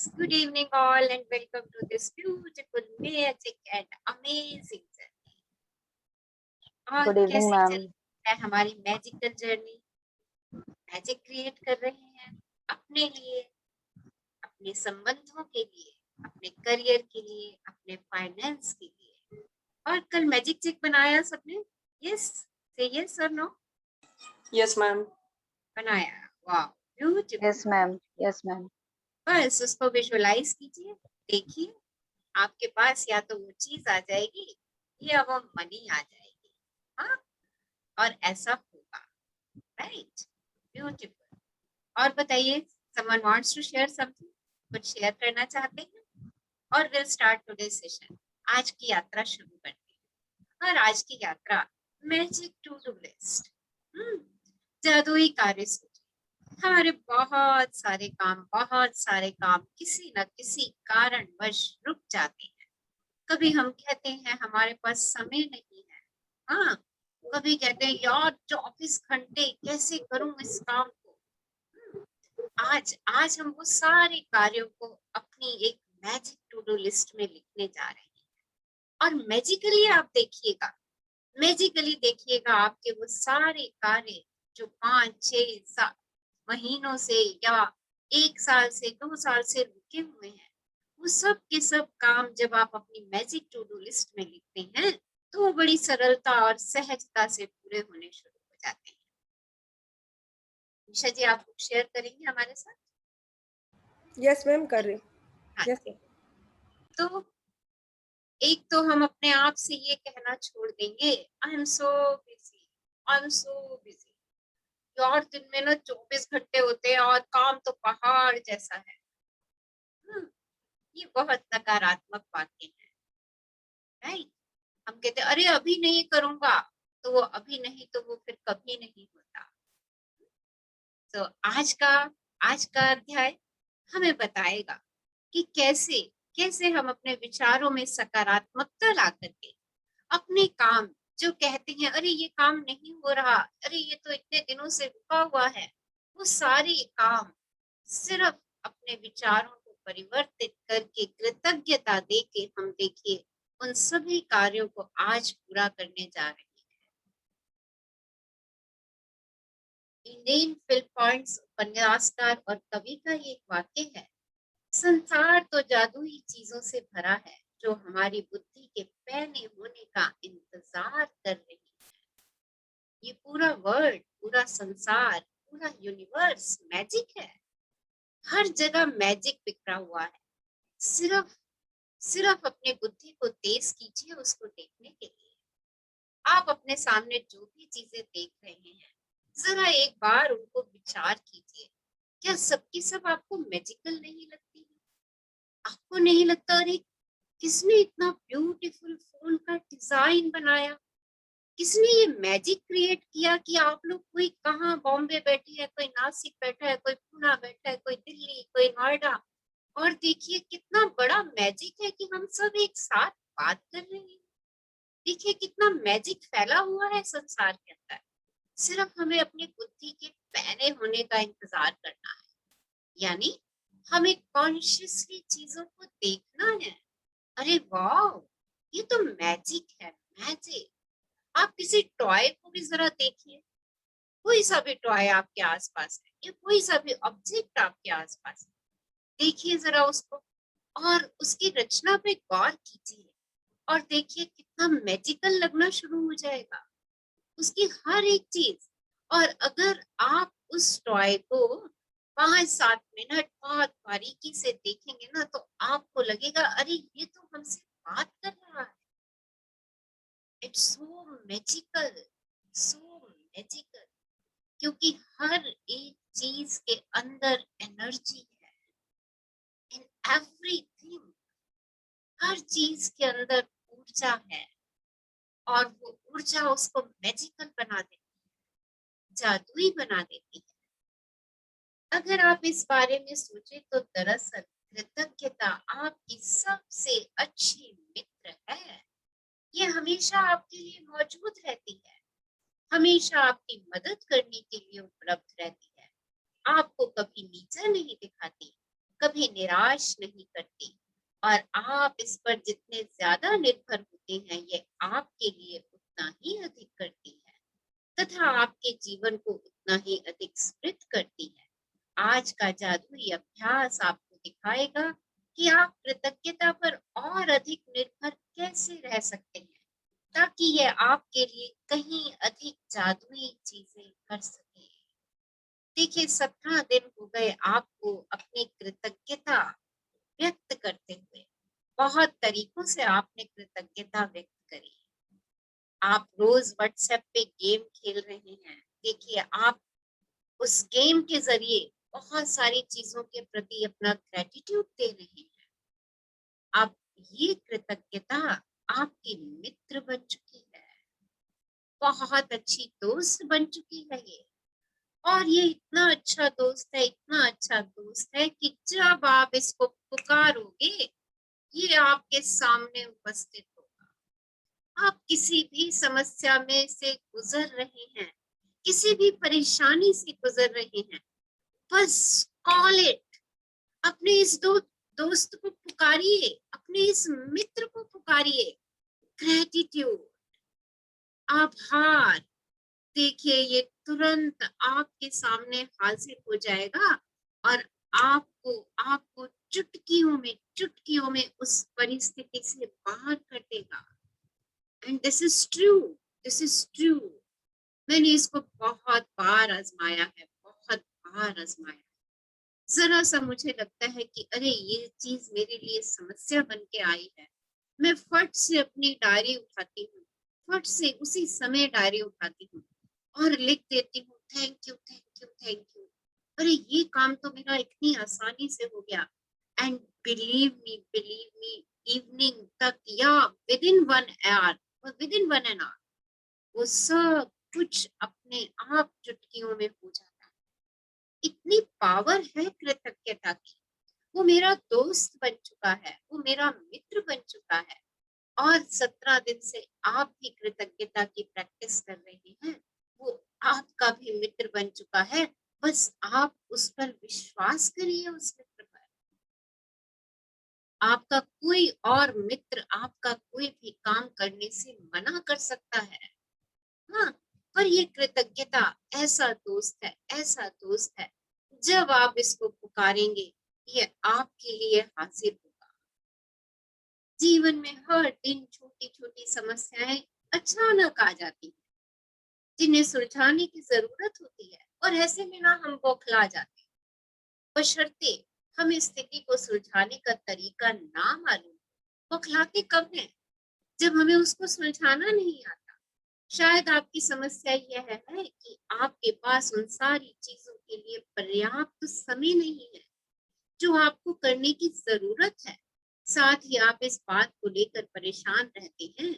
Good evening all and welcome to this beautiful magic and amazing journey. और good evening कैसे चल ma'am. रहा है हमारी मैजिकल जर्नी? मैजिक क्रिएट कर रहे हैं अपने लिए, अपने संबंधों के लिए, अपने करियर के लिए, अपने फाइनेंस के लिए। और कल मैजिक चेक बनाया सबने? यस, से यस और नो? Yes ma'am. बनाया, वाह beautiful. Yes ma'am, yes ma'am. बस उसको विजुअलाइज कीजिए, देखिए आपके पास या तो वो चीज आ जाएगी या वो मनी आ जाएगी। हाँ, और ऐसा होगा, राइट? ब्यूटीफुल। और बताइए, someone wants to share something? कुछ शेयर करना चाहते हैं? और विल स्टार्ट टुडे सेशन। आज की यात्रा शुरू करते हैं। और आज की यात्रा मैजिक टू डू लिस्ट, जादुई कार्य सूची। हमारे बहुत सारे काम किसी न किसी कारणवश रुक जाते हैं। कभी हम कहते हैं हमारे पास समय नहीं है, हाँ, कभी कहते हैं यार 24 घंटे कैसे करूं इस काम को। आज हम वो सारे कार्यों को अपनी एक मैजिक टू डू लिस्ट में लिखने जा रहे हैं। और मैजिकली देखिएगा आपके वो सारे कार्य जो 5, 6, 7 महीनों से या 1 साल से 2 साल से रुके हुए हैं, वो सब के सब काम जब आप अपनी मैजिक टू डू लिस्ट में लिखते हैं तो वो बड़ी सरलता और सहजता से पूरे होने शुरू हो जाते हैं। निशा जी, आप कुछ शेयर करेंगे हमारे साथ? यस मैम, कर रही। हाँ, यस। तो एक तो हम अपने आप से ये कहना छोड़ देंगे, आई am so busy, I am so busy. यार दिन में ना 24 घंटे होते हैं और काम तो पहाड़ जैसा है। ये बहुत नकारात्मक बातें हैं, राइट? हम कहते हैं अरे अभी नहीं करूंगा, तो वो अभी नहीं तो वो फिर कभी नहीं होता। तो आज का अध्याय हमें बताएगा कि कैसे कैसे हम अपने विचारों में सकारात्मकता ला करके अपने काम जो कहते हैं अरे ये काम नहीं हो रहा, अरे ये तो इतने दिनों से रुका हुआ है, वो सारे काम सिर्फ अपने विचारों को परिवर्तित करके कृतज्ञता देके हम देखिए उन सभी कार्यों को आज पूरा करने जा रहे हैं। इंडियन फिल्म पॉइंट्स उपन्यासकार और कवि का ये एक वाक्य है, संसार तो जादुई चीजों से भरा है जो हमारी बुद्धि के पैने होने का इंतजार कर रही है। ये पूरा वर्ल्ड, पूरा संसार, पूरा यूनिवर्स मैजिक है। हर जगह मैजिक बिखरा हुआ है। सिर्फ अपने बुद्धि को तेज कीजिए उसको देखने के लिए। आप अपने सामने जो भी चीजें देख रहे हैं, जरा एक बार उनको विचार कीजिए। क्या सबकी सब आपको मैजिकल नहीं लगती है? आपको नहीं लगता अरे किसने इतना ब्यूटीफुल फोन का डिजाइन बनाया, किसने ये मैजिक क्रिएट किया कि आप लोग कोई कहाँ बॉम्बे बैठी है, कोई नासिक बैठा है, कोई पूना बैठा है, कोई दिल्ली, कोई नोएडा, और देखिए कितना बड़ा मैजिक है कि हम सब एक साथ बात कर रहे हैं। देखिए कितना मैजिक फैला हुआ है संसार के अंदर। सिर्फ हमें अपनी बुद्धि के पैने होने का इंतजार करना है, यानी हमें कॉन्शियसली चीजों को देखना है। अरे वाह, ये तो मैजिक है, मैजिक। आप किसी टॉय को भी जरा देखिए, कोई सा भी टॉय आपके आसपास है या कोई सा भी ऑब्जेक्ट आपके आसपास है, देखिए जरा उसको और उसकी रचना पे गौर कीजिए और देखिए कितना मैजिकल लगना शुरू हो जाएगा उसकी हर एक चीज। और अगर आप उस टॉय को 5-7 मिनट बहुत बारीकी से देखेंगे ना तो आपको लगेगा अरे ये तो हमसे बात कर रहा है। It's so magical, so magical, क्योंकि हर एक चीज के अंदर एनर्जी है। इन एवरीथिंग, हर चीज के अंदर ऊर्जा है और वो ऊर्जा उसको मैजिकल बना देती है, जादुई बना देती है। अगर आप इस बारे में सोचे तो दरअसल कृतज्ञता आपकी सबसे अच्छी मित्र है। ये हमेशा आपके लिए मौजूद रहती है, हमेशा आपकी मदद करने के लिए उपलब्ध रहती है, आपको कभी नीचा नहीं दिखाती, कभी कभी निराश नहीं करती और आप इस पर जितने ज्यादा निर्भर होते हैं ये आपके लिए उतना ही अधिक करती है तथा आपके जीवन को उतना ही अधिक समृद्ध करती है। आज का जादुई अभ्यास आपको दिखाएगा कि आप कृतज्ञता पर और अधिक निर्भर कैसे रह सकते हैं ताकि ये आपके लिए कहीं अधिक जादुई चीजें कर सके। देखिए 17 दिन हो गए आपको अपनी कृतज्ञता व्यक्त करते हुए। बहुत तरीकों से आपने कृतज्ञता व्यक्त करी। आप रोज व्हाट्सएप पे गेम खेल रहे हैं। देखिए आप उस गेम के ज़रिए बहुत सारी चीज़ों के प्रति अपना ग्रैटिट्यूड दे रहे हैं। अब ये कृतज्ञता आपकी मित्र बन चुकी है, बहुत अच्छी दोस्त बन चुकी है ये। और ये इतना अच्छा दोस्त है, इतना अच्छा दोस्त है कि जब आप इसको पुकारोगे, ये आपके सामने उपस्थित होगा। आप किसी भी समस्या में से गुजर रहे हैं, किसी भी परेशानी से गुजर रहे हैं, बस कॉल इट। अपने इस दोस्त को पुकारिए, अपने इस मित्र को पुकारिए। ग्रेटिट्यूड, आभार। देखिए ये तुरंत आपके सामने हाजिर हो जाएगा और आपको आपको चुटकियों में उस परिस्थिति से बाहर कर देगा। And this is true. मैंने इसको बहुत बार आजमाया है, बहुत बार आजमाया। जरा सा मुझे लगता है कि अरे ये चीज मेरे लिए समस्या बन के आई है, मैं फट से अपनी डायरी उठाती हूँ, फट से उसी समय डायरी उठाती हूँ और लिख देती हूँ thank you thank you thank you. अरे ये काम तो मेरा इतनी आसानी से हो गया। एंड बिलीव मी, इवनिंग तक या विद इन 1 आवर और विद इन 1 एन आवर वो सब कुछ अपने आप चुटकियों में हो जाता है। इतनी पावर है कृतज्ञता की। वो मेरा दोस्त बन चुका है, वो मेरा मित्र बन चुका है। और 17 दिन से आप भी कृतज्ञता की प्रैक्टिस कर रहे हैं, वो आपका भी मित्र बन चुका है। बस आप उस पर विश्वास करिए, उस मित्र पर। आपका कोई और मित्र आपका कोई भी काम करने से मना कर सकता है, हाँ, पर ये कृतज्ञता ऐसा दोस्त है, ऐसा दोस्त है। जब आप इसको पुकारेंगे, ये आपके लिए हाजिर होगा। जीवन में हर दिन छोटी-छोटी समस्याएं अचानक आ जाती हैं, जिन्हें सुलझाने की जरूरत होती है और ऐसे में ना हम बौखला जाते हैं। बशर्ते हमें स्थिति को सुलझाने का तरीका ना मालूम, बौखलाते कब हैं? जब हमें उसको सुलझाना नहीं आता। शायद आपकी समस्या यह है कि आपके पास उन सारी चीजों के लिए पर्याप्त समय नहीं है जो आपको करने की जरूरत है। साथ ही आप इस बात को लेकर परेशान रहते हैं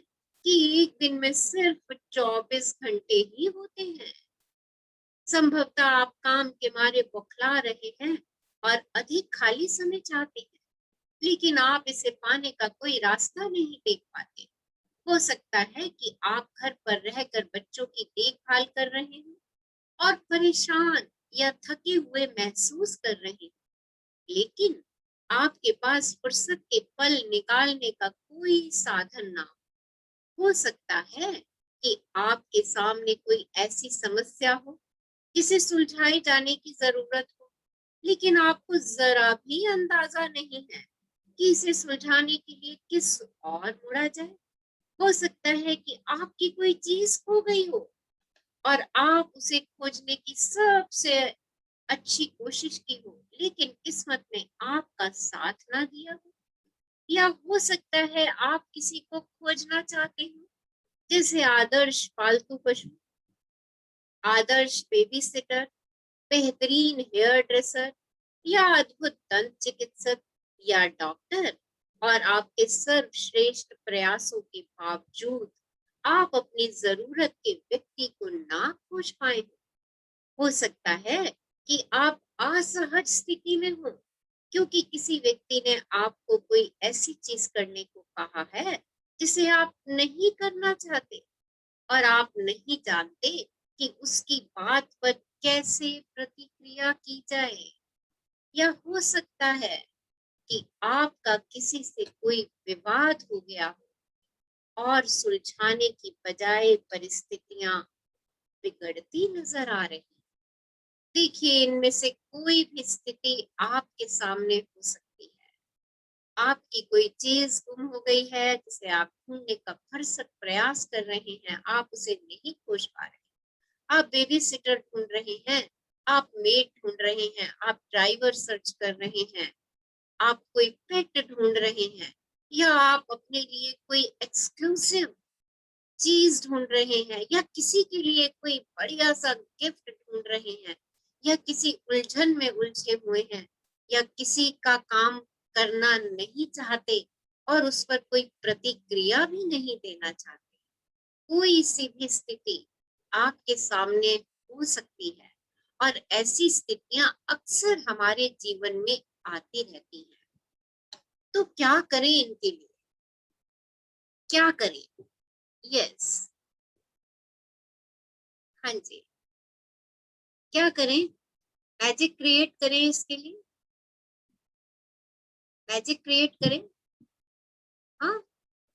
कि एक दिन में सिर्फ 24 घंटे ही होते हैं। संभवतः आप काम के मारे बौखला रहे हैं और अधिक खाली समय चाहते हैं, लेकिन आप इसे पाने का कोई रास्ता नहीं देख पाते। हो सकता है कि आप घर पर रहकर बच्चों की देखभाल कर रहे हो और परेशान या थके हुए महसूस कर रहे हो, लेकिन आपके पास फुर्सत के पल निकालने का कोई साधन ना हो सकता है कि आपके सामने कोई ऐसी समस्या हो जिसे सुलझाए जाने की जरूरत हो, लेकिन आपको जरा भी अंदाजा नहीं है कि इसे सुलझाने के लिए किस और मुड़ा जाए। हो सकता है कि आपकी कोई चीज खो गई हो और आप उसे खोजने की सबसे अच्छी कोशिश की हो, लेकिन किस्मत ने आपका साथ ना दिया हो। या हो सकता है आप किसी को खोजना चाहते हो, जैसे आदर्श पालतू पशु, आदर्श बेबी सिटर, बेहतरीन हेयर ड्रेसर या अद्भुत दंत चिकित्सक या डॉक्टर। और आपके सर्वश्रेष्ठ प्रयासों के बावजूद आप अपनी जरूरत के व्यक्ति को ना खोज पाए। हो सकता है कि आप असहज स्थिति में हो क्योंकि किसी व्यक्ति ने आपको कोई ऐसी चीज करने को कहा है जिसे आप नहीं करना चाहते और आप नहीं जानते कि उसकी बात पर कैसे प्रतिक्रिया की जाए। या हो सकता है कि आपका किसी से कोई विवाद हो गया हो और सुलझाने की बजाय परिस्थितियां बिगड़ती नजर आ रही। देखिए, इनमें से कोई भी स्थिति आपके सामने हो सकती है। आपकी कोई चीज गुम हो गई है जिसे आप ढूंढने का भरसक प्रयास कर रहे हैं, आप उसे नहीं खोज पा रहे। आप बेबी सिटर ढूंढ रहे हैं, आप मेड ढूंढ रहे हैं, आप ड्राइवर सर्च कर रहे हैं, आप कोई पेट ढूंढ रहे हैं, या आप अपने लिए कोई एक्सक्लूसिव चीज ढूंढ रहे हैं, या किसी के लिए कोई बढ़िया सा गिफ्ट ढूंढ रहे हैं, या किसी उलझन में उलझे हुए हैं, या किसी का काम करना नहीं चाहते और उस पर कोई प्रतिक्रिया भी नहीं देना चाहते। कोई सी भी स्थिति आपके सामने हो सकती है और ऐसी स्थितियां अक्सर हमारे जीवन में आती रहती हैं। तो क्या करें इनके लिए? क्या करें? यस, हाँ जी, क्या करें? मैजिक क्रिएट करें इसके लिए? मैजिक क्रिएट करें? हाँ,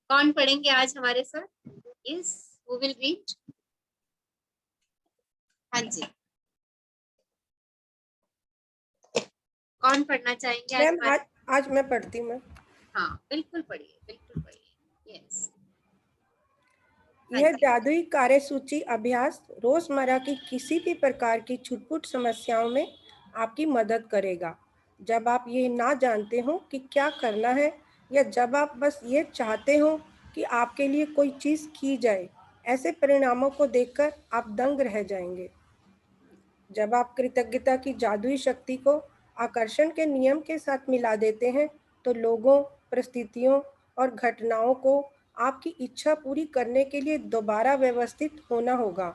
कौन पढ़ेंगे आज हमारे साथ? Yes, who will read? हाँ जी, कौन पढ़ना चाहेंगे आज मैम हमारे? आज मैं पढ़ती हूँ मैम। हाँ, बिल्कुल पढ़िए, बिल्कुल पढ़िए। यस, हाँ यह जी। जादुई कार्यसूची अभ्यास रोजमर्रा की किसी भी प्रकार की छुटपुट समस्याओं में आपकी मदद करेगा। जब आप ये ना जानते हो कि क्या करना है, या जब आप बस ये चाहते हो कि आपके लिए कोई चीज़ की जाए, ऐसे परिणामों को देखकर आप दंग रह जाएंगे। जब आप कृतज्ञता की जादुई शक्ति को आकर्षण के नियम के साथ मिला देते हैं, तो लोगों, परिस्थितियों और घटनाओं को आपकी इच्छा पूरी करने के लिए दोबारा व्यवस्थित होना होगा।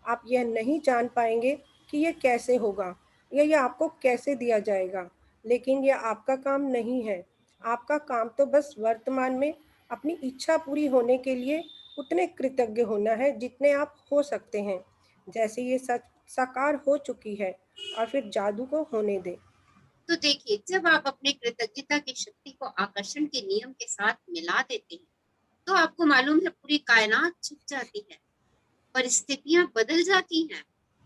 आप यह नहीं जान पाएंगे कि यह कैसे होगा या यह आपको कैसे दिया जाएगा, लेकिन यह आपका काम नहीं है। आपका काम तो बस वर्तमान में अपनी इच्छा पूरी होने के लिए उतने कृतज्ञ होना है जितने आप हो सकते हैं, जैसे ये सच साकार हो चुकी है, और फिर जादू को होने दें। तो देखिए, जब आप अपने कृतज्ञता की शक्ति को आकर्षण के नियम के साथ मिला देते हैं, तो आपको मालूम है पूरी कायनात झुक जाती है, परिस्थितियां बदल जाती हैं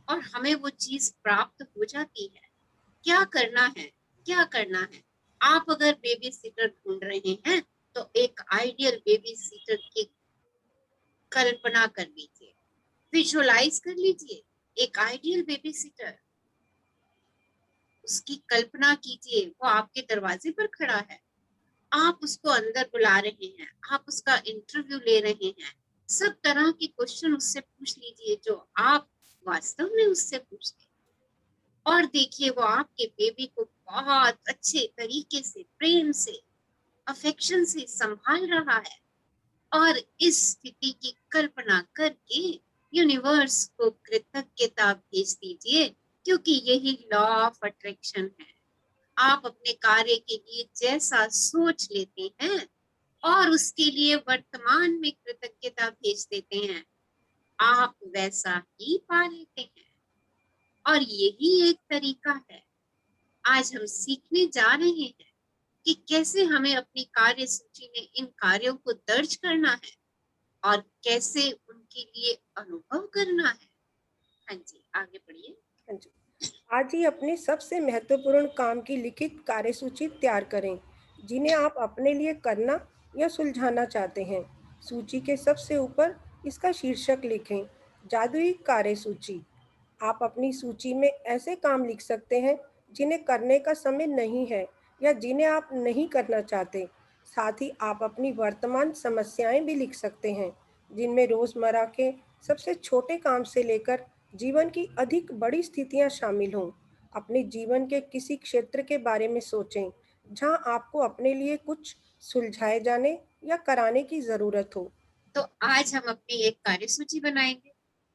और हमें वो चीज प्राप्त हो जाती है। क्या करना है? क्या करना है? आप अगर बेबी सिटर ढूंढ रहे हैं, तो एक आइडियल बेबी सिटर की कल्पना कर लीजिए, विजुअलाइज कर लीजिए। एक आइडियल बेबी सिटर, उसकी कल्पना कीजिए, वो आपके दरवाजे पर खड़ा है, आप उसको अंदर बुला रहे हैं, आप उसका इंटरव्यू ले रहे हैं, सब तरह के क्वेश्चन उससे पूछ लीजिए जो आप वास्तव में उससे पूछते हैं। और देखिए, वो आपके बेबी को बहुत अच्छे तरीके से, प्रेम से, अफेक्शन से संभाल रहा है। और इस स्थिति की कल्पना करके यूनिवर्स को कृतज्ञता भेज दीजिए, क्योंकि यही लॉ ऑफ अट्रैक्शन है। आप अपने कार्य के लिए जैसा सोच लेते हैं और उसके लिए वर्तमान में कृतज्ञता भेज देते हैं, आप वैसा ही पा लेते हैं। और यही एक तरीका है। आज हम सीखने जा रहे हैं कि कैसे हमें अपनी कार्य सूची में इन कार्यों को दर्ज करना है और कैसे उनके लिए अनुभव करना है। हाँ जी, आगे बढ़िए। हाँ जी। आज ही अपने सबसे महत्वपूर्ण काम की लिखित कार्यसूची तैयार करें, जिन्हें आप अपने लिए करना या सुलझाना चाहते हैं। सूची के सबसे ऊपर इसका शीर्षक लिखें, जादुई कार्यसूची। आप अपनी सूची में ऐसे काम लिख सकते हैं जिन्हें करने का समय नहीं है या जिन्हें आप नहीं करना चाहते। साथ ही आप अपनी वर्तमान समस्याएं भी लिख सकते हैं, जिनमें रोज़मर्रा के सबसे छोटे काम से लेकर जीवन की अधिक बड़ी स्थितियां शामिल हों। अपने जीवन के किसी क्षेत्र के बारे में सोचें जहां आपको अपने लिए कुछ सुलझाए जाने या कराने की ज़रूरत हो। तो आज हम अपनी एक कार्यसूची बनाएंगे,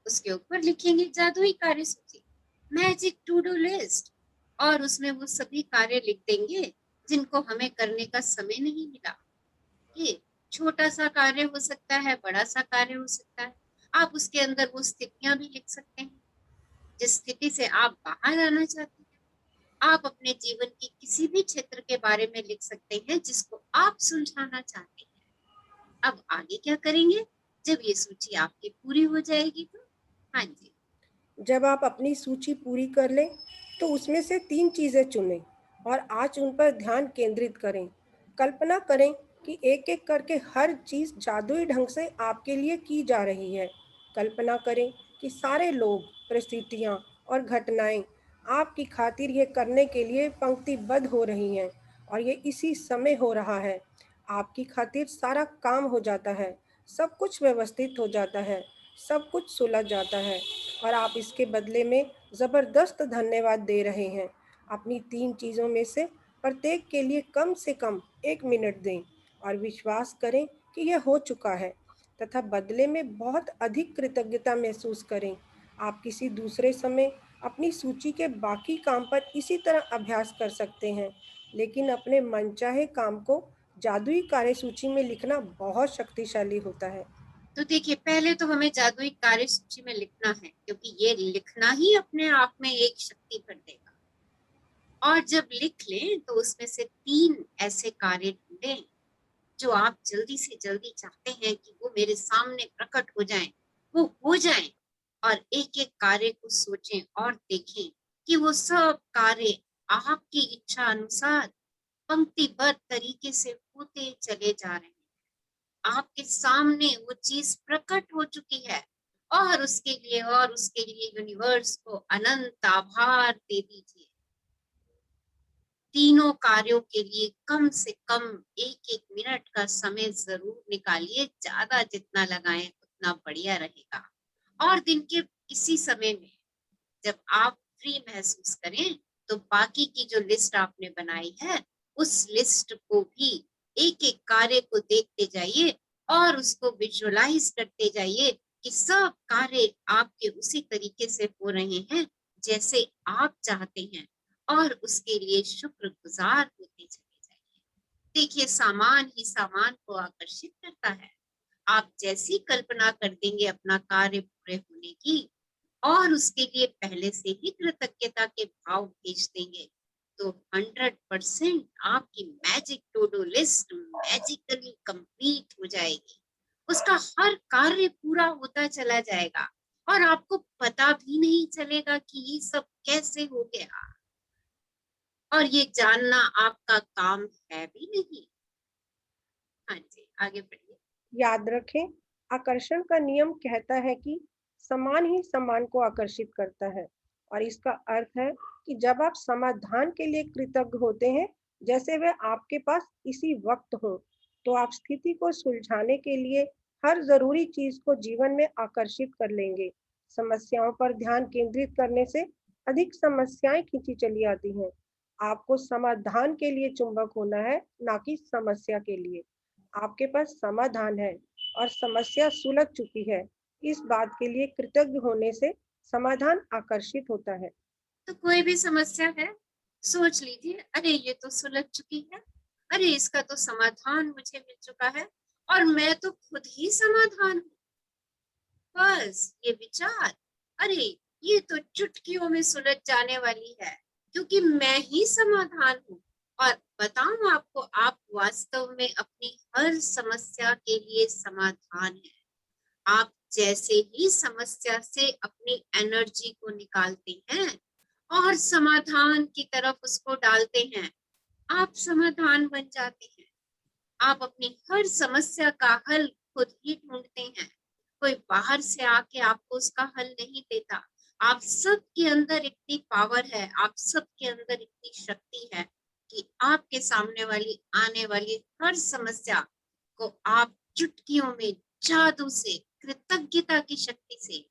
उसके ऊपर लिखेंगे जादुई कार्यसूची, मैजिक टू डू लिस्ट, और उसमें वो सभी कार्य लिख देंगे जिनको हमें करने का समय नहीं मिला। ये छोटा सा कार्य हो सकता है, बड़ा सा कार्य हो सकता है। आप उसके अंदर वो स्थितियां भी लिख सकते हैं जिस स्थिति से आप बाहर आना चाहते हैं। आप अपने जीवन की किसी भी क्षेत्र के बारे में लिख सकते हैं जिसको आप सुलझाना चाहते हैं। अब आगे क्या करेंगे जब ये सूची आपकी पूरी हो जाएगी तो? हाँ जी। जब आप अपनी सूची पूरी कर लें, तो उसमें से 3 चीज़ें चुनें और आज उन पर ध्यान केंद्रित करें। कल्पना करें कि एक-एक करके हर चीज़ जादुई ढंग से आपके लिए की जा रही है। कल्पना करें कि सारे लोग, परिस्थितियाँ और घटनाएँ आपकी खातिर ये करने के लिए पंक्तिबद्ध हो रही हैं और ये इसी समय हो रहा है। आपकी खातिर सारा काम हो जाता है, सब कुछ व्यवस्थित हो जाता है, सब कुछ सुलझ जाता है और आप इसके बदले में ज़बरदस्त धन्यवाद दे रहे हैं। अपनी 3 चीज़ों में से प्रत्येक के लिए कम से कम 1 मिनट दें और विश्वास करें कि यह हो चुका है तथा बदले में बहुत अधिक कृतज्ञता महसूस करें। आप किसी दूसरे समय अपनी सूची के बाकी काम पर इसी तरह अभ्यास कर सकते हैं, लेकिन अपने मनचाहे काम को जादुई कार्यसूची में लिखना बहुत शक्तिशाली होता है। तो देखिए पहले तो हमें जादुई कार्य सूची में लिखना है क्योंकि ये लिखना ही अपने आप में एक शक्ति भर देगा। और जब लिख लें तो उसमें से 3 ऐसे कार्य ढूंढें जो आप जल्दी से जल्दी चाहते हैं कि वो मेरे सामने प्रकट हो जाएं, वो हो जाएं। और एक-एक कार्य को सोचें और देखें कि वो सब कार्य आपकी इच्छा अनुसार पंक्तिबद्ध तरीके से होते चले जा रहे हैं। आपके सामने वो चीज प्रकट हो चुकी है और उसके लिए यूनिवर्स को अनंत आभार दे दीजिए। तीनों कार्यों के लिए कम से कम 1-1 मिनट का समय ज़रूर निकालिए, ज़्यादा जितना लगाएँ उतना बढ़िया रहेगा। और दिन के किसी समय में जब आप फ्री महसूस करें, तो बाकी की जो लिस्ट आपने बनाई है, उस लिस्ट को भी एक-एक कार्य को देखते जाइए और उसको विजुअलाइज़ करते जाइए कि सब कार्य आपके उसी तरीके से हो रहे हैं, जैसे आप चाहते हैं और उसके लिए शुक्रगुज़ार होते चले जाइए। देखिए, सामान ही सामान को आकर्षित करता है। आप जैसी कल्पना कर देंगे अपना कार्य पूरे होने की और उसके लिए पहले से ही कृतज्ञता के भाव भेज देंगे, तो 100% आपकी magic to do list magically complete हो जाएगी। उसका हर कार्य पूरा होता चला जाएगा और आपको पता भी नहीं चलेगा कि ये सब कैसे हो गया और ये जानना आपका काम है भी नहीं। हाँ जी, आगे बढ़िए। याद रखें, आकर्षण का नियम कहता है कि समान ही समान को आकर्षित करता है और इसका अर्थ है कि जब आप समाधान के लिए कृतज्ञ होते हैं, जैसे वे आपके पास इसी वक्त हो, तो आप स्थिति को सुलझाने के लिए हर जरूरी चीज को जीवन में आकर्षित कर लेंगे। समस्याओं पर ध्यान केंद्रित करने से अधिक समस्याएं खींची चली आती हैं। आपको समाधान के लिए चुंबक होना है, ना कि समस्या के लिए। आपके पास समाधान है और समस्या सुलझ चुकी है। इस बात के लिए कृतज्ञ होने से समाधान आकर्षित होता है। तो कोई भी समस्या है, सोच लीजिए, अरे ये तो सुलझ चुकी है, अरे इसका तो समाधान मुझे मिल चुका है और मैं तो खुद ही समाधान हूँ। बस ये विचार, अरे ये तो चुटकियों में सुलझ जाने वाली है क्योंकि मैं ही समाधान हूँ। और बताऊं आपको, आप वास्तव में अपनी हर समस्या के लिए समाधान है। आप जैसे ही समस्या से अपनी एनर्जी को निकालते हैं और समाधान की तरफ उसको डालते हैं, आप समाधान बन जाते हैं। आप अपनी हर समस्या का हल खुद ही ढूंढते हैं। कोई बाहर से आके आपको उसका हल नहीं देता। आप सबके अंदर इतनी पावर है, आप सबके अंदर इतनी शक्ति है कि आपके सामने वाली आने वाली हर समस्या को आप चुटकियों में जादू से, कृतज्ञता की शक्ति से,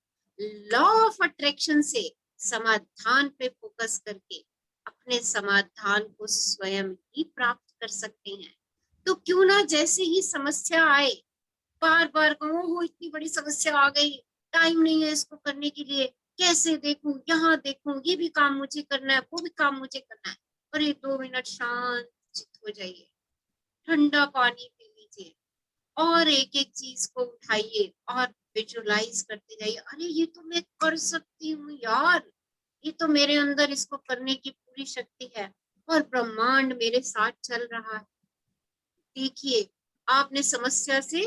लॉ ऑफ अट्रैक्शन से समाधान पे फोकस करके अपने समाधान को स्वयं ही प्राप्त कर सकते हैं। तो क्यों ना जैसे ही समस्या आए, बार-बार कहूँ, "ओह! इतनी बड़ी समस्या आ गई, टाइम नहीं है इसको करने के लिए, कैसे देखूँ, यहाँ देखूँ, ये भी काम मुझे करना है, वो भी काम मुझे करना है।" अरे 2 मिनट शांत चित्त हो जाइए, ठंडा पानी पी लीजिए और एक-एक चीज़ को उठाइए और विजुअलाइज़ करते जाइए, "अरे! ये तो मैं कर सकती हूँ यार, ये तो मेरे अंदर इसको करने की पूरी शक्ति है और ब्रह्मांड मेरे साथ चल रहा है। देखिए, आपने समस्या से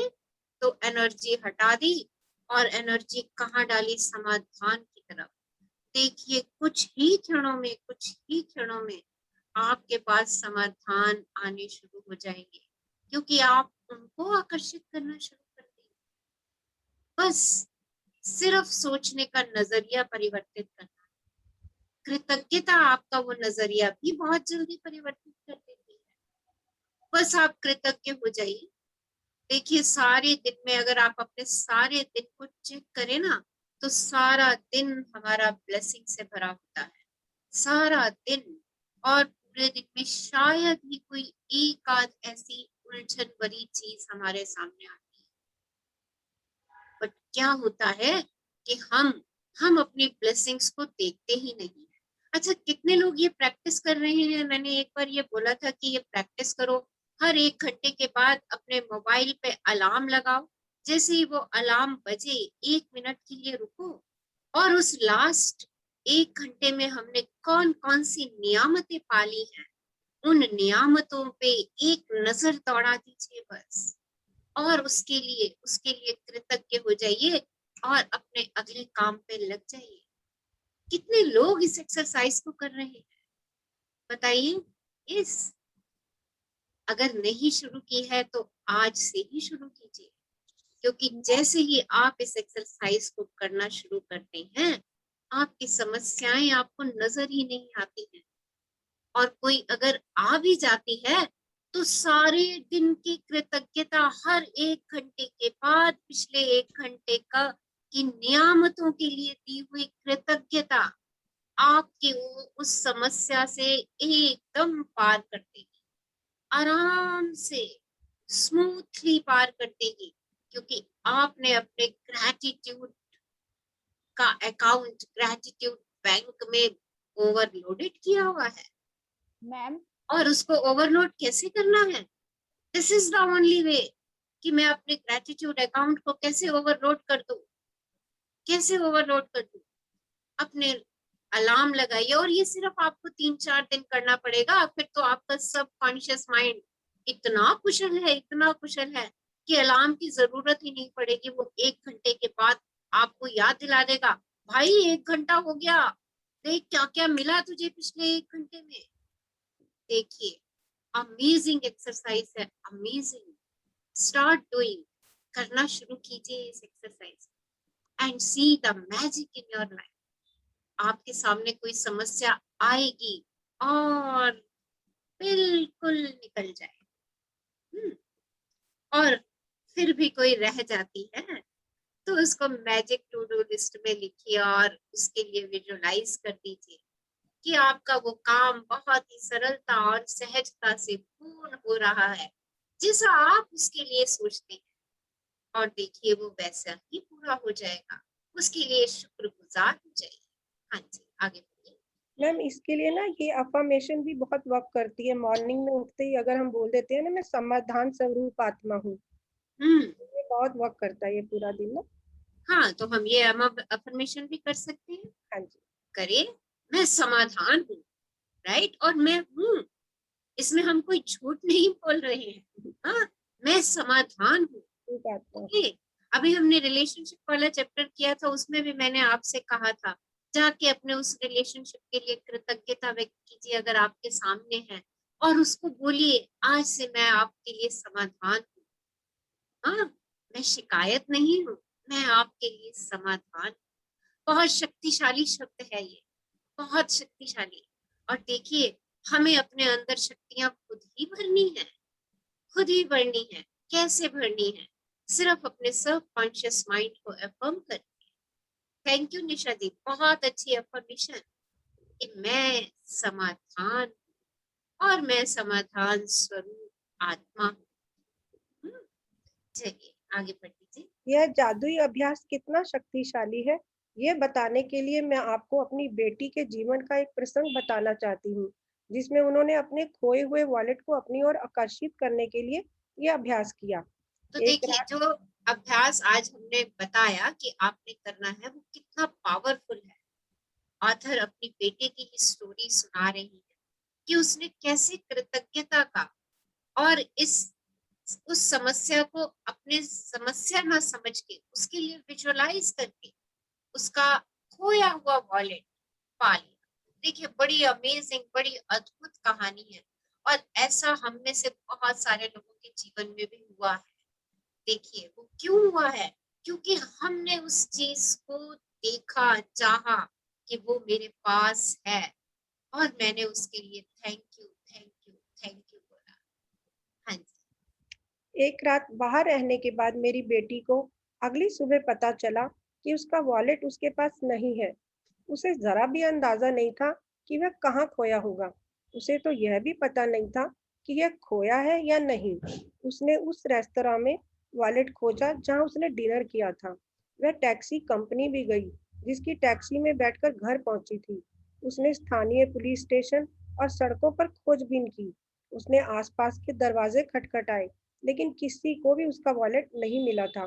तो एनर्जी हटा दी और एनर्जी कहाँ डाली? समाधान की तरफ। देखिए, कुछ ही क्षणों में आपके पास समाधान आने शुरू हो जाएंगे, क्योंकि आप उनको आकर्षित करना शुरू कर देंगे। बस सिर्फ सोचने का नजरिया परिवर्तित करना। कृतज्ञता आपका वो नजरिया भी बहुत जल्दी परिवर्तित कर देती है। बस आप कृतज्ञ हो जाइए। देखिए, सारे दिन में अगर आप अपने सारे दिन को चेक करें ना, तो सारा दिन हमारा ब्लेसिंग से भरा होता है, सारा दिन। और पूरे दिन में शायद ही कोई एक आध ऐसी उलझन भरी चीज हमारे सामने आती है। बट क्या होता है कि हम अपनी ब्लेसिंग्स को देखते ही नहीं है। अच्छा, कितने लोग ये प्रैक्टिस कर रहे हैं? मैंने एक बार ये बोला था कि ये प्रैक्टिस करो, हर 1 घंटे के बाद अपने मोबाइल पे अलार्म लगाओ। जैसे ही वो अलार्म बजे, 1 मिनट के लिए रुको और उस लास्ट 1 घंटे में हमने कौन कौन सी नियामतें पाली हैं, उन नियामतों पे एक नजर दौड़ा दीजिए बस। और उसके लिए कृतज्ञ हो जाइए और अपने अगले काम पे लग जाइए। कितने लोग इस एक्सरसाइज को कर रहे हैं बताइए? इस अगर नहीं शुरू की है तो आज से ही शुरू कीजिए, क्योंकि जैसे ही आप इस एक्सरसाइज को करना शुरू करते हैं, आपकी समस्याएं आपको नजर ही नहीं आती हैं। और कोई अगर आ भी जाती है तो सारे दिन की कृतज्ञता, हर 1 घंटे के बाद पिछले 1 घंटे का की नियामतों के लिए दी हुई कृतज्ञता आपकी उस समस्या से एकदम पार कर देगी, आराम से स्मूथली पार कर देगी, क्योंकि आपने अपने ग्रैटिट्यूड का अकाउंट, ग्रैटिट्यूड बैंक में ओवरलोडेड किया हुआ है। मैम और उसको ओवरलोड कैसे करना है? This is the only way कि मैं अपने ग्रेटिट्यूड अकाउंट को कैसे ओवरलोड कर दूं, कैसे ओवरलोड कर दूं? अपने अलार्म लगाइए, और ये सिर्फ आपको 3-4 दिन करना पड़ेगा। फिर तो आपका सब कॉन्शियस माइंड इतना कुशल है, इतना कुशल है कि अलार्म की जरूरत ही नहीं पड़ेगी। वो 1 घंटे के बाद आपको याद दिला देगा, भाई 1 घंटा हो गया, देख क्या क्या मिला तुझे पिछले 1 घंटे में। देखिए, अमेजिंग एक्सरसाइज है, अमेजिंग। स्टार्ट डूइंग, करना शुरू कीजिए इस exercise and see the magic in your life. आपके सामने कोई समस्या आएगी और बिल्कुल निकल जाए। और फिर भी कोई रह जाती है तो उसको मैजिक टू डू लिस्ट में लिखिए और उसके लिए विजुअलाइज कर दीजिए कि आपका वो काम बहुत ही सरलता और सहजता से पूर्ण हो रहा है, जैसा आप उसके लिए सोचते हैं। और देखिए, वो वैसा ही पूरा हो जाएगा। उसके लिए शुक्रगुजार हो जाइए। हाँ जी, आगे बढ़िए। मैम इसके लिए ना ये अफर्मेशन भी बहुत वर्क करती है। मॉर्निंग में उठते ही अगर हम बोल देते हैं ना, मैं समाधान स्वरूप आत्मा हूँ, हम्म। ये बहुत वर्क करता है ये पूरा दिन ना। हाँ, तो हम ये अफर्मेशन भी कर सकते हैं। हाँ जी। करिए, मैं समाधान हूँ, राइट, और मैं हूँ, इसमें हम कोई झूठ नहीं बोल रहे हैं। हाँ, मैं समाधान हूँ। ठीक आत्मा। ओके, अभी हमने रिलेशनशिप वाला चैप्टर किया था, उसमें भी मैंने आपसे कहा था जाके अपने उस रिलेशनशिप के लिए कृतज्ञता व्यक्त कीजिए अगर आपके सामने है, और उसको बोलिए, आज से मैं आपके लिए समाधान हूँ। हाँ, मैं शिकायत नहीं हूँ, मैं आपके लिए समाधान। बहुत शक्तिशाली शब्द है ये, बहुत शक्तिशाली। और देखिए, हमें अपने अंदर शक्तियां खुद ही भरनी है, खुद ही भरनी है। कैसे भरनी है? सिर्फ अपने सब कॉन्शियस माइंड को अफर्म करके। थैंक यू निशा जी, बहुत अच्छी अफर्मेशन कि मैं समाधान और मैं समाधान स्वरूप आत्मा हूँ। चलिए आगे बढ़ दीजिए। यह जादुई अभ्यास कितना शक्तिशाली है, ये बताने के लिए मैं आपको अपनी बेटी के जीवन का एक प्रसंग बताना चाहती हूँ, जिसमें उन्होंने अपने खोए हुए वॉलेट को अपनी ओर आकर्षित करने के लिए यह अभ्यास किया। तो एक देखिए, रात। जो अभ्यास आज हमने बताया कि आपने करना है, वो कितना पावरफुल है। ऑथर अपनी बेटे की ही स्टोरी सुना रही है कि उसने कैसे कृतज्ञता का और इस उस समस्या को अपने समस्या ना समझ के उसके लिए विजुअलाइज करके उसका खोया हुआ वॉलेट पा लिया। देखिए बड़ी अमेजिंग, बड़ी अद्भुत कहानी है और ऐसा हम में से बहुत सारे लोगों के जीवन में भी हुआ है। देखिए वो क्यों हुआ है? क्योंकि हमने उस चीज को देखा, चाहा कि वो मेरे पास है और मैंने उसके लिए thank you, thank you, thank you बोला। हाँ जी। एक रात बाहर रहने के बाद मेरी बेटी को अगली सुबह पता चला कि उसका वॉलेट उसके पास नहीं है। उसे जरा भी अंदाजा नहीं था कि वह कहाँ खोया होगा। उसे तो यह भी पता नहीं था कि यह खोया है या नहीं। उसने उस रेस्तरां में वॉलेट खोजा जहां उसने डिनर किया था। वह टैक्सी कंपनी भी गई, जिसकी टैक्सी में बैठकर घर पहुंची थी। उसने स्थानीय पुलिस स्टेशन और सड़कों पर खोजबीन की। उसने आसपास के दरवाजे खटखटाए, लेकिन किसी को भी उसका वॉलेट नहीं मिला था।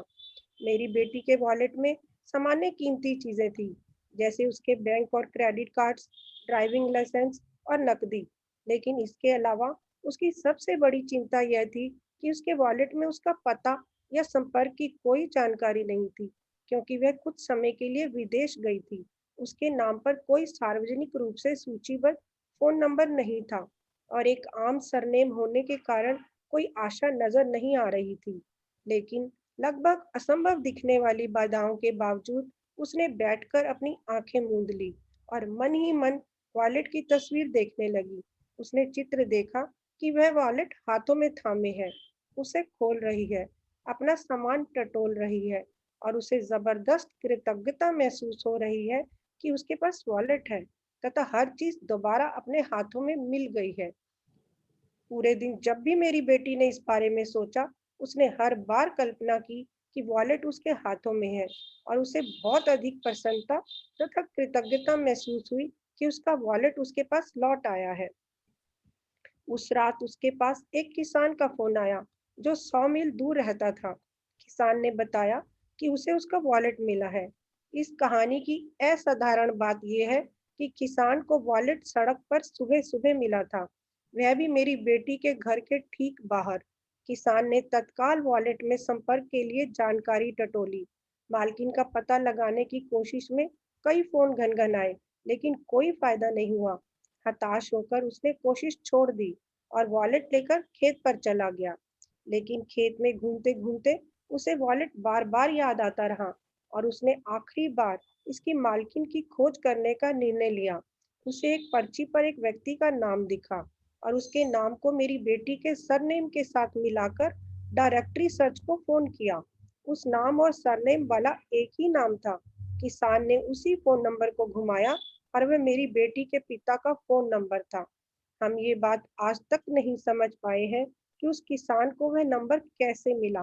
मेरी बेटी के वॉलेट में सामान्य कीमती चीजें थी, जैसे उसके बैंक और क्रेडिट कार्ड्स, ड्राइविंग लाइसेंस और नकदी। लेकिन इसके अलावा उसकी सबसे बड़ी चिंता यह थी कि उसके वॉलेट में उसका पता या संपर्क की कोई जानकारी नहीं थी, क्योंकि वह कुछ समय के लिए विदेश गई थी। उसके नाम पर कोई सार्वजनिक रूप से सूचीबद्ध फोन नंबर नहीं था, और एक आम सरनेम होने के कारण कोई आशा नजर नहीं आ रही थी। लेकिन लगभग असंभव दिखने वाली बाधाओं के बावजूद उसने बैठकर अपनी आंखें मूंद ली और मन ही मन वॉलेट की तस्वीर देखने लगी। उसने चित्र देखा कि वह वॉलेट हाथों में थामे है, उसे खोल रही है, अपना सामान टटोल रही है, और उसे जबरदस्त कृतज्ञता महसूस हो रही है कि उसके पास वॉलेट है तथा हर चीज दोबारा अपने हाथों में मिल गई है। पूरे दिन जब भी मेरी बेटी ने इस बारे में सोचा, उसने हर बार कल्पना की कि वॉलेट उसके हाथों में है, और उसे बहुत अधिक प्रसन्नता तथा कृतज्ञता महसूस हुई कि उसका वॉलेट उसके पास लौट आया है। उस रात उसके पास एक किसान का फोन आया जो 100 मील दूर रहता था। किसान ने बताया कि उसे उसका वॉलेट मिला है। इस कहानी की असाधारण बात यह है कि किसान को वॉलेट सड़क पर सुबह सुबह मिला था, वह भी मेरी बेटी के घर के ठीक बाहर। किसान ने तत्काल वॉलेट में संपर्क के लिए जानकारी टटोली। मालकिन का पता लगाने की कोशिश में कई फोन घनघनाए, लेकिन कोई फायदा नहीं हुआ। हताश होकर उसने कोशिश छोड़ दी और वॉलेट लेकर खेत पर चला गया। लेकिन खेत में घूमते घूमते उसे वॉलेट बार बार याद आता रहा, और उसने आखिरी बार इसकी मालकिन की खोज करने का निर्णय लिया। उसे एक पर्ची पर एक व्यक्ति का नाम दिखा, और उसके नाम को मेरी बेटी के सरनेम के साथ मिलाकर डायरेक्टरी सर्च को फोन किया। उस नाम और सरनेम वाला एक ही नाम था। किसान ने उसी फोन नंबर को घुमाया, और वह मेरी बेटी के पिता का फोन नंबर था। हम ये बात आज तक नहीं समझ पाए हैं कि उस किसान को वह नंबर कैसे मिला,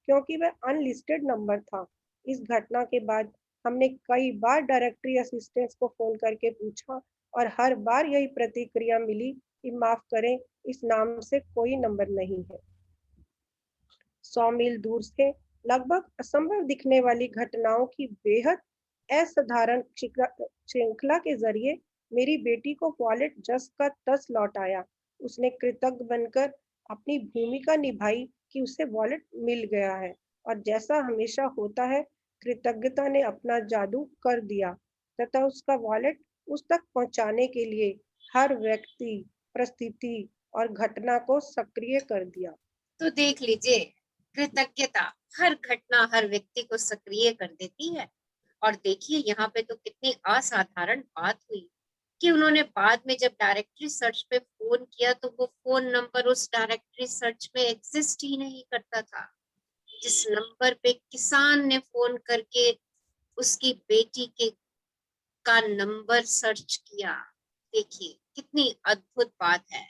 क्योंकि वह अनलिस्टेड नंबर था। इस घटना के बाद हमने कई बार डायरेक्टरी असिस्टेंट्स को फोन करके पूछा, और हर बार यही प्रतिक्रिया मिली कि माफ करें, इस नाम से कोई नंबर नहीं है। 100 मील दूर से लगभग असंभव दिखने वाली घटनाओं की बेहद असाधारण श्रृंखला के जरिए मेरी बेटी को वॉलेट जस का तस लौट आया। उसने कृतज्ञ बनकर अपनी भूमिका निभाई कि उसे वॉलेट मिल गया है, और जैसा हमेशा होता है, कृतज्ञता ने अपना जादू कर दिया तथा उसका वॉलेट उस तक पहुंचाने के लिए हर व्यक्ति, परिस्थिति और घटना को सक्रिय कर दिया। तो देख लीजिए, कृतज्ञता हर घटना, हर व्यक्ति को सक्रिय कर देती है। और देखिए यहाँ पे तो कितनी असाधारण बात हुई कि उन्होंने बाद में जब डायरेक्टरी सर्च पे फोन किया तो वो फोन नंबर उस डायरेक्टरी सर्च में एग्जिस्ट ही नहीं करता था, जिस नंबर पे किसान ने फोन करके उसकी बेटी के का नंबर सर्च किया। देखिए कितनी अद्भुत बात है।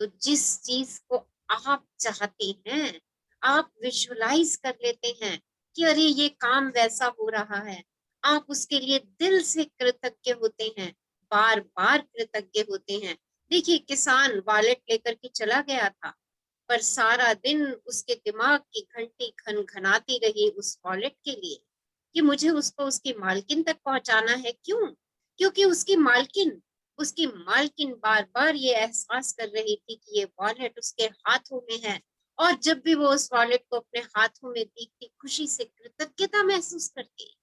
तो जिस चीज को आप चाहते हैं, आप विजुअलाइज कर लेते हैं कि अरे ये काम वैसा हो रहा है, आप उसके लिए दिल से कृतज्ञ होते हैं, बार बार कृतज्ञ होते हैं। देखिए किसान वॉलेट लेकर के चला गया था, पर सारा दिन उसके दिमाग की घंटी खनखनाती रही उस वॉलेट के लिए कि मुझे उसको उसकी मालकिन तक पहुंचाना है। क्यों? क्योंकि उसकी मालकिन बार-बार ये एहसास कर रही थी कि ये वॉलेट उसके हाथों में है और जब भी वो उस वॉलेट को अपने हाथों में देखती, खुशी से कृतज्ञता महसूस करती।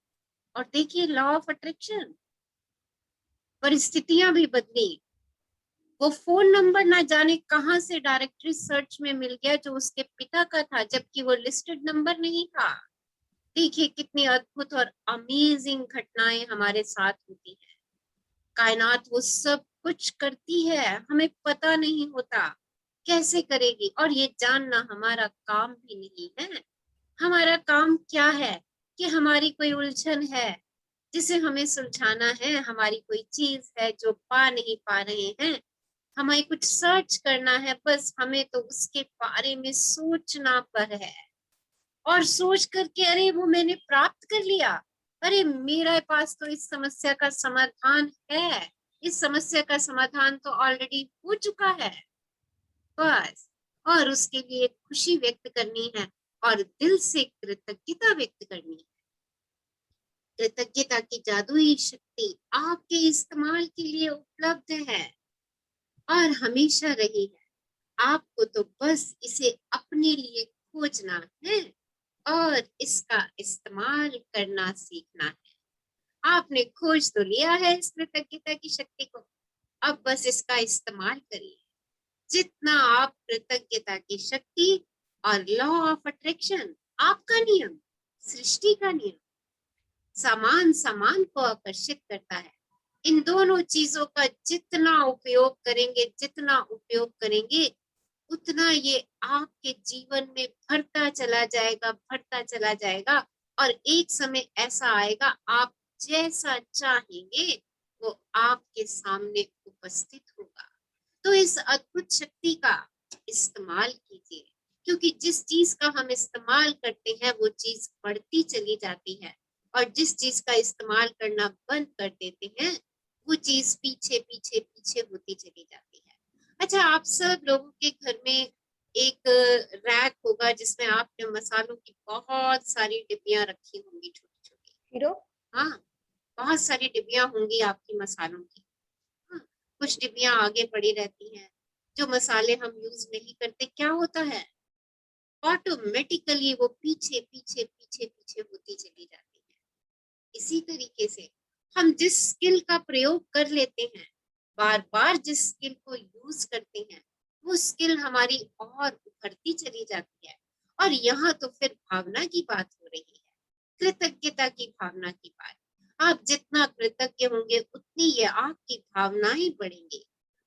और देखिए लॉ ऑफ अट्रैक्शन, परिस्थितियां भी बदली। वो फ़ोन नंबर ना जाने कहाँ से डायरेक्टरी सर्च में मिल गया जो उसके पिता का था, जबकि वो लिस्टेड नंबर नहीं था। देखिए कितनी अद्भुत और अमेजिंग घटनाएं हमारे साथ होती हैं। कायनात वो सब कुछ करती है, हमें पता नहीं होता कैसे करेगी, और ये जानना हमारा काम भी नहीं है। हमारा काम क्या है कि हमारी कोई उलझन है जिसे हमें सुलझाना है, हमारी कोई चीज है जो पा नहीं पा रहे हैं, हमें कुछ सर्च करना है, बस हमें तो उसके बारे में सोचना पर है। और सोच करके अरे वो मैंने प्राप्त कर लिया, अरे मेरे पास तो इस समस्या का समाधान है, इस समस्या का समाधान तो ऑलरेडी हो चुका है, बस। और उसके लिए खुशी व्यक्त करनी है और दिल से कृतज्ञता व्यक्त करनी है। कृतज्ञता की जादुई शक्ति आपके इस्तेमाल के लिए उपलब्ध है और हमेशा रही है। आपको तो बस इसे अपने लिए खोजना है और इसका इस्तेमाल करना सीखना है। आपने खोज तो लिया है इस कृतज्ञता की शक्ति को, अब बस इसका इस्तेमाल करिए। जितना आप कृतज्ञता की शक्ति और लॉ ऑफ अट्रैक्शन, आपका नियम, सृष्टि का नियम, समान समान को आकर्षित करता है। इन दोनों चीजों का जितना उपयोग करेंगे उतना ये आपके जीवन में बढ़ता चला जाएगा। और एक समय ऐसा आएगा, आप जैसा चाहेंगे वो आपके सामने उपस्थित होगा। तो इस अद्भुत शक्ति का इस्तेमाल कीजिए, क्योंकि जिस चीज का हम इस्तेमाल करते हैं वो चीज बढ़ती चली जाती है, और जिस चीज का इस्तेमाल करना बंद कर देते हैं वो चीज पीछे पीछे पीछे होती चली जाती है। अच्छा, आप सब लोगों के घर में एक रैक होगा जिसमें आपने मसालों की बहुत सारी डिब्बियां रखी होंगी, छोटी छोटी। हीरो। हाँ, बहुत सारी डिब्बियां होंगी आपकी मसालों की। हाँ, कुछ डिब्बियां आगे पड़ी रहती हैं। जो मसाले हम यूज नहीं करते, क्या होता है, ऑटोमेटिकली वो पीछे पीछे पीछे पीछे होती चली जाती है। इसी तरीके से हम जिस स्किल का प्रयोग कर लेते हैं, बार बार जिस स्किल को यूज करते हैं, वो स्किल हमारी और उभरती चली जाती है। और यहाँ तो फिर भावना की बात हो रही है, कृतज्ञता की भावना की बात। आप जितना कृतज्ञ होंगे उतनी ये आपकी भावनाएं बढ़ेंगी।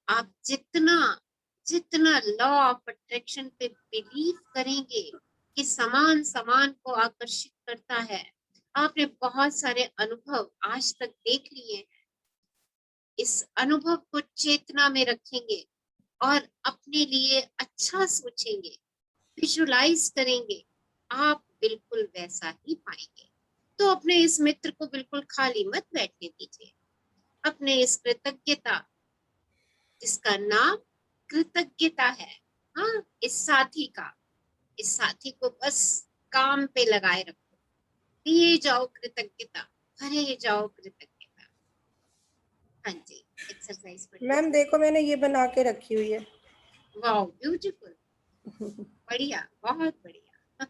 आप जितना जितना लॉ ऑफ अट्रैक्शन पे बिलीव करेंगे कि समान समान को आकर्षित करता है। आपने बहुत सारे अनुभव आज तक देख लिए हैं, इस अनुभव को चेतना में रखेंगे और अपने लिए अच्छा सोचेंगे, विजुलाइज करेंगे, आप बिल्कुल वैसा ही पाएंगे। तो अपने इस मित्र को बिल्कुल खाली मत बैठने दीजिए। अपने इस कृतज्ञता, जिसका नाम कृतज्ञता है, हाँ, इस साथी को बस काम पे लगाए रखो। दिए जाओ कृतज्ञता, भरे जाओ कृतज्ञता। हाँ जी, एक्सरसाइज कर मैम लीजिए। देखो मैंने ये बना के रखी हुई है। वाओ, ब्यूटीफुल, बढ़िया, बहुत बढ़िया।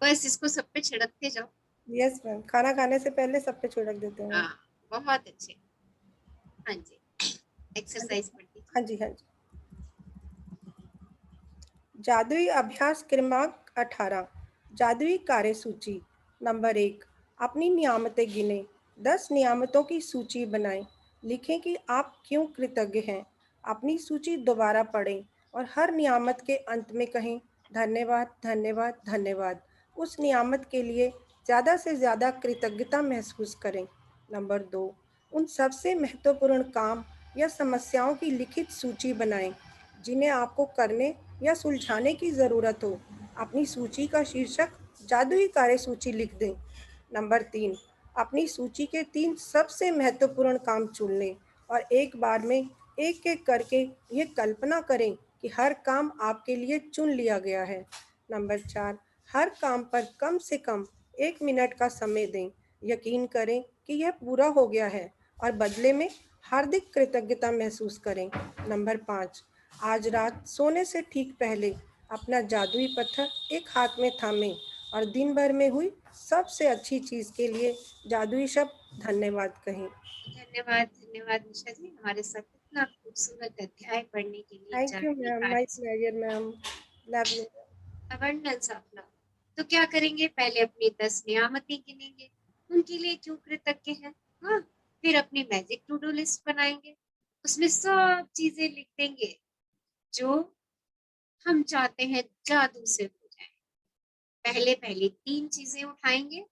बस इसको सब पे छिड़कते जाओ। यस मैम, खाना खाने से पहले सब पे छिड़क देते हैं मैम। हाँ, बहुत अच्छे। हाँ जी, हाँ जी, एक्सरसाइज कर लीजिए। हाँ जी, हाँ जी। जादुई अभ्यास क्रमांक 18। जादुई कार्यसूची। नंबर 1, अपनी नियामतें गिने। 10 नियामतों की सूची बनाएं। लिखें कि आप क्यों कृतज्ञ हैं। अपनी सूची दोबारा पढ़ें और हर नियामत के अंत में कहें, धन्यवाद, धन्यवाद, धन्यवाद। उस नियामत के लिए ज़्यादा से ज़्यादा कृतज्ञता महसूस करें। नंबर 2, उन सबसे महत्वपूर्ण काम या समस्याओं की लिखित सूची बनाएं जिन्हें आपको करने या सुलझाने की ज़रूरत हो। अपनी सूची का शीर्षक जादुई कार्यसूची लिख दें। नंबर 3, अपनी सूची के 3 सबसे महत्वपूर्ण काम चुन लें और एक बार में एक-एक करके ये कल्पना करें कि हर काम आपके लिए चुन लिया गया है। नंबर 4, हर काम पर कम से कम 1 मिनट का समय दें। यकीन करें कि यह पूरा हो गया है और बदले में हार्दिक कृतज्ञता महसूस करें। नंबर 5, आज रात सोने से ठीक पहले अपना जादुई पत्थर एक हाथ में थामें और दिन भर में हुई सबसे अच्छी चीज़ के लिए जादुई शब्द धन्यवाद कहें। धन्यवाद, धन्यवाद निशा जी, हमारे साथ इतना खूबसूरत अध्याय पढ़ने के लिए, थैंक यू जानने मैम, का। My pleasure ma'am, love you. Abundance of love. तो क्या करेंगे, पहले अपनी 10 नियामतें गिनेंगे, उनके लिए क्यों कृतज्ञ है। हाँ, फिर अपनी मैजिक टू डू लिस्ट बनाएंगे, उसमें सब चीजें लिख देंगे जो हम चाहते हैं जादू से हो जाए। पहले पहले 3 चीजें उठाएंगे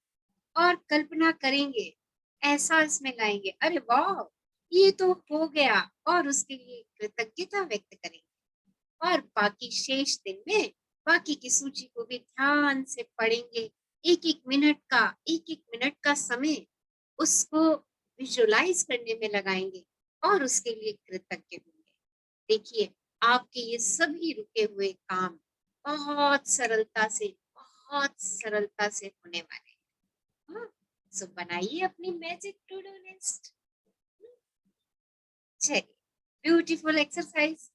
और कल्पना करेंगे, एहसास में लाएंगे, अरे वाह ये तो हो गया, और उसके लिए कृतज्ञता व्यक्त करेंगे। और बाकी शेष दिन में बाकी की सूची को भी ध्यान से पढ़ेंगे, एक एक मिनट का समय उसको विजुलाइज करने में लगाएंगे और उसके लिए कृतज्ञ होंगे। देखिए, आपके ये सभी रुके हुए काम बहुत सरलता से होने वाले हैं। हाँ, सो बनाइए अपनी मैजिक टू डू लिस्ट। चलिए, ब्यूटीफुल एक्सरसाइज।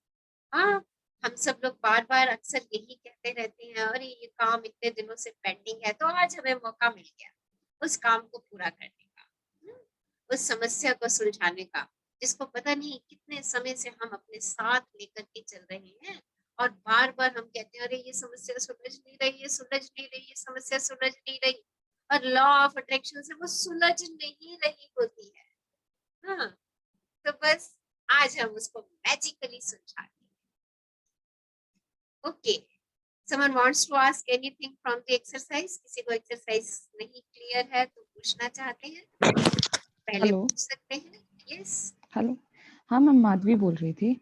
हाँ, हम सब लोग बार बार अक्सर यही कहते रहते हैं, अरे ये काम इतने दिनों से पेंडिंग है, तो आज हमें मौका मिल गया उस काम को पूरा करने का, उस समस्या को सुलझाने का, जिसको पता नहीं कितने समय से हम अपने साथ लेकर के चल रहे हैं। और बार बार हम कहते हैं, अरे ये समस्या सुलझ नहीं रही, ये सुलझ नहीं रही, ये समस्या सुलझ नहीं रही, और लॉ ऑफ अट्रैक्शन से वो सुलझ नहीं रही होती है। हाँ, तो बस आज हम उसको मैजिकली सुलझा देंगे। Okay, someone wants to ask anything from the exercise? किसी को एक्सरसाइज नहीं क्लियर है तो पूछना चाहते हैं, पहले हेलो पूछ सकते हैं। Yes, hello. हाँ, मैं माधवी बोल रही थी। हाँ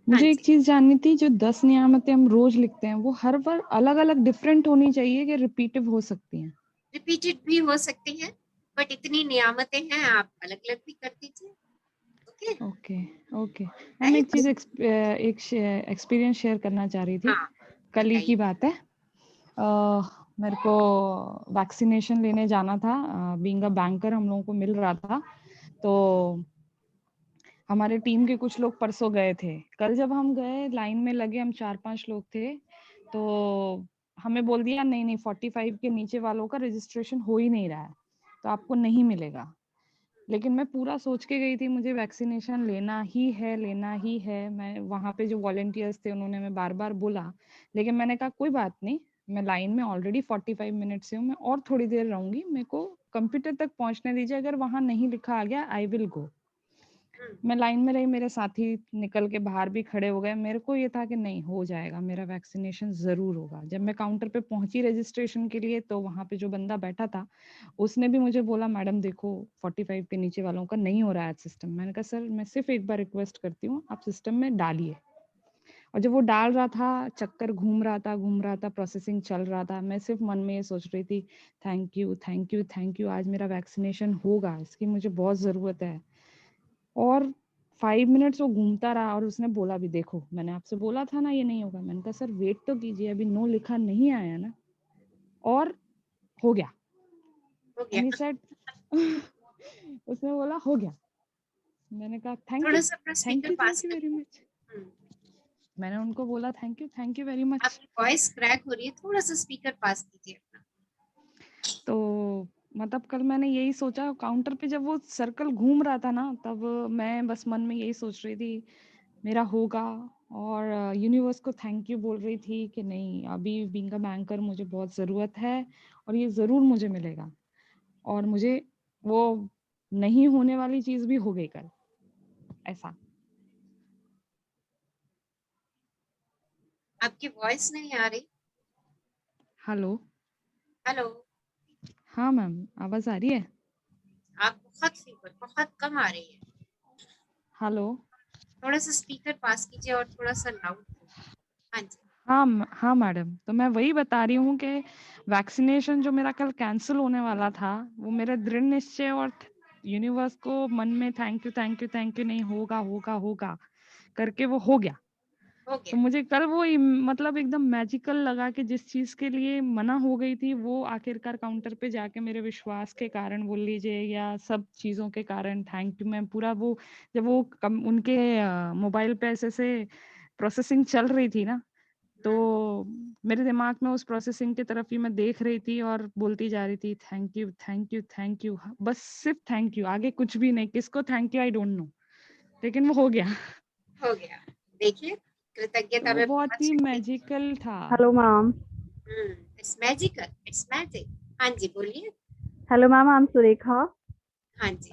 मुझे एक जी। चीज जाननी थी, जो 10 नियामतें हम रोज लिखते हैं वो हर बार अलग अलग डिफरेंट होनी चाहिए कि रिपीटिव हो सकती हैं? रिपीटेड भी हो सकती हैं, बट इतनी नियामतें हैं, आप अलग अलग भी कर दीजिए। ओके, ओके ओके मैम, एक राइट। चीज एक एक्सपीरियंस शेयर करना चाह रही थी। हाँ, कल ही की बताइए। बात है। मेरे को वैक्सीनेशन लेने जाना था। बीइंग अ बैंकर हम लोगों को मिल रहा था, तो हमारे टीम के कुछ लोग परसों गए थे। कल जब हम गए, लाइन में लगे, हम 4-5 लोग थे, तो हमें बोल दिया नहीं नहीं 45 के नीचे वालों का रजिस्ट्रेशन हो ही नहीं रहा है, तो आपको नहीं मिलेगा। लेकिन मैं पूरा सोच के गई थी, मुझे वैक्सीनेशन लेना ही है। मैं वहाँ पे जो वॉलंटियर्स थे उन्होंने मैं बार बार बोला, लेकिन मैंने कहा कोई बात नहीं, मैं लाइन में ऑलरेडी 45 मिनट से हूँ, मैं और थोड़ी देर रहूंगी, मेरे को कंप्यूटर तक पहुंचने दीजिए, अगर वहां नहीं लिखा आ गया आई विल गो। मैं लाइन में रही, मेरे साथी निकल के बाहर भी खड़े हो गए। मेरे को ये था कि नहीं, हो जाएगा, मेरा वैक्सीनेशन जरूर होगा। जब मैं काउंटर पे पहुंची रजिस्ट्रेशन के लिए, तो वहां पे जो बंदा बैठा था उसने भी मुझे बोला, मैडम देखो 45 के नीचे वालों का नहीं हो रहा है सिस्टम। मैंने कहा सर, मैं सिर्फ एक बार रिक्वेस्ट करती हूँ, आप सिस्टम में डालिए। और जब वो डाल रहा था, चक्कर घूम रहा था, प्रोसेसिंग चल रहा था, मैं सिर्फ मन में ये सोच रही थी, thank you thank you thank you, आज मेरा वैक्सीनेशन होगा, इसकी मुझे बहुत जरूरत है। और 5 मिनट्स वो घूमता रहा, और उसने बोला भी, देखो मैंने आपसे बोला था ना ये नहीं होगा। मैंने कहा सर वेट तो कीजिए, अभी नो लिखा नहीं आया ना। और हो गया। हो एंड ही गया। सेड उसने बोला हो गया। मैंने कहा थोड़ा सा अपना speaker pass thank you very करिए। मच। मैंने उनको बोला थैंक यू वेरी मच। आपकी वॉइस क्रैक हो रही है, थोड़ा सा स्पीकर पास कीजिए अपना। तो मतलब कल मैंने यही सोचा, काउंटर पे जब वो सर्कल घूम रहा था ना, तब मैं बस मन में यही सोच रही थी, मेरा होगा। और यूनिवर्स को थैंक यू बोल रही थी कि नहीं, अभी बीइंग अ बैंकर मुझे बहुत ज़रूरत है और ये ज़रूर मुझे मिलेगा। और मुझे वो नहीं होने वाली चीज़ भी हो गई कल, ऐसा। आपकी वॉइस नहीं आ रही। हेलो। हेलो। हाँ मैम, आवाज़ आ रही है? आप बहुत फीवर, बहुत कम आ रही है। हेलो। थोड़ा सा स्पीकर पास कीजिए और थोड़ा सा लाउड। हाँ जी। हाँ मैडम, तो मैं वही बता रही हूँ कि वैक्सीनेशन जो मेरा कल कैंसिल होने वाला था, वो मेरा दृढ़ निश्चय और यूनिवर्स को मन में थैंक यू नहीं, होगा होगा होगा करके वो हो गया। हो तो गया। मुझे कल वो मतलब एकदम मैजिकल लगा कि जिस चीज के लिए मना हो गई थी वो आखिरकार काउंटर पे जाके मेरे विश्वास के कारण बोल लीजिए या सब चीजों के कारण, थैंक यू मैम, पूरा वो जब वो उनके मोबाइल पे ऐसे से प्रोसेसिंग चल रही थी ना, तो मेरे दिमाग में उस प्रोसेसिंग की तरफ ही मैं देख रही थी और बोलती जा रही थी thank you thank you thank you, बस सिर्फ थैंक यू, आगे कुछ भी नहीं, किसको thank you I don't know, लेकिन वो हो गया। हो गया। देखिए, तो कृतज्ञता वो में बहुत बहुत ही शक्ति है। मैजिकल था। Hello ma'am. It's magical, it's magic. हाँ जी, बोलिए। Hello ma'am, I am Surekha. हाँ जी।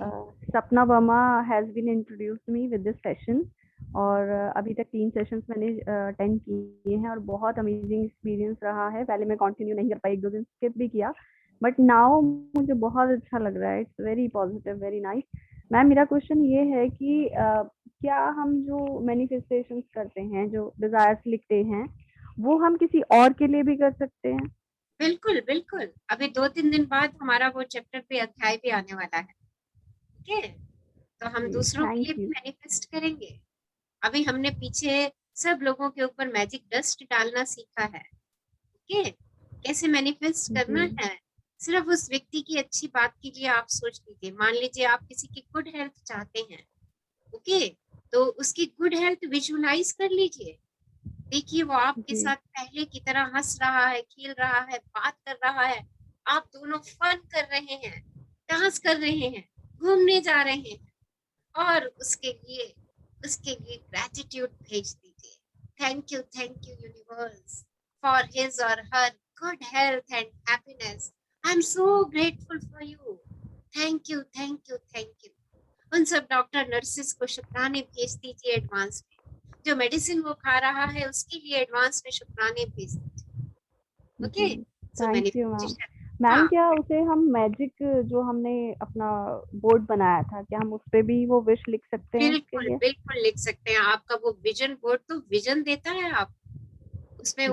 Sapna Verma has been introduced me with this session. और अभी तक 3 सेशंस मैंने अटेंड किए हैं और बहुत अमेजिंग एक्सपीरियंस रहा है. पहले मैं कंटिन्यू नहीं कर पाई, 1-2 दिन स्किप भी किया, बट नाउ मुझे बहुत अच्छा लग रहा है. It's very positive, very nice. Ma'am, मेरा क्वेश्चन ये है कि क्या हम जो मैनिफेस्टेशंस करते हैं, जो डिज़ायर्स लिखते हैं, वो हम किसी और के लिए भी कर सकते हैं? बिल्कुल, बिल्कुल। अभी 2-3 दिन बाद हमारा वो चैप्टर पे अध्याय भी आने वाला है। ठीक है? तो हम जी, दूसरों के लिए थैंक भी यू. मैनिफेस्ट करेंगे। अभी हमने पीछे सब लोगों के ऊपर मैजिक डस्ट डालना सीखा है। ओके? कैसे मैनिफेस्ट करना जी. है? सिर्फ उस व्यक्ति की अच्छी बात के लिए आप सोच लीजिए। मान लीजिए आप किसी की गुड हेल्थ चाहते हैं, ओके? तो उसकी गुड हेल्थ विजुअलाइज कर लीजिए। देखिए वो आपके जी. साथ पहले की तरह हंस रहा है, खेल रहा है, बात कर रहा है, आप दोनों फन कर रहे हैं, डांस कर रहे हैं, घूमने जा रहे हैं, और उसके लिए ग्रेटिट्यूड भेज दीजिए। Thank you universe for his और her good health and happiness. I am so grateful for you. Thank you thank you thank you. उन सब डॉक्टर नर्सेस को शुक्राने भेज दीजिए एडवांस में। जो मेडिसिन वो खा रहा है उसके लिए एडवांस में शुक्राने भेज दीजिए। जी, okay? So thank you ma'am. Manifestation. Ma'am, हाँ, क्या उसे हम मैजिक जो हमने अपना बोर्ड बनाया था, क्या हम उसपे भी वो विश लिख सकते हैं उसके बिल्कुल लिए? बिल्कुल लिख सकते हैं। आपका वो विजन बोर्ड तो विजन देता है आप, उसमें जी.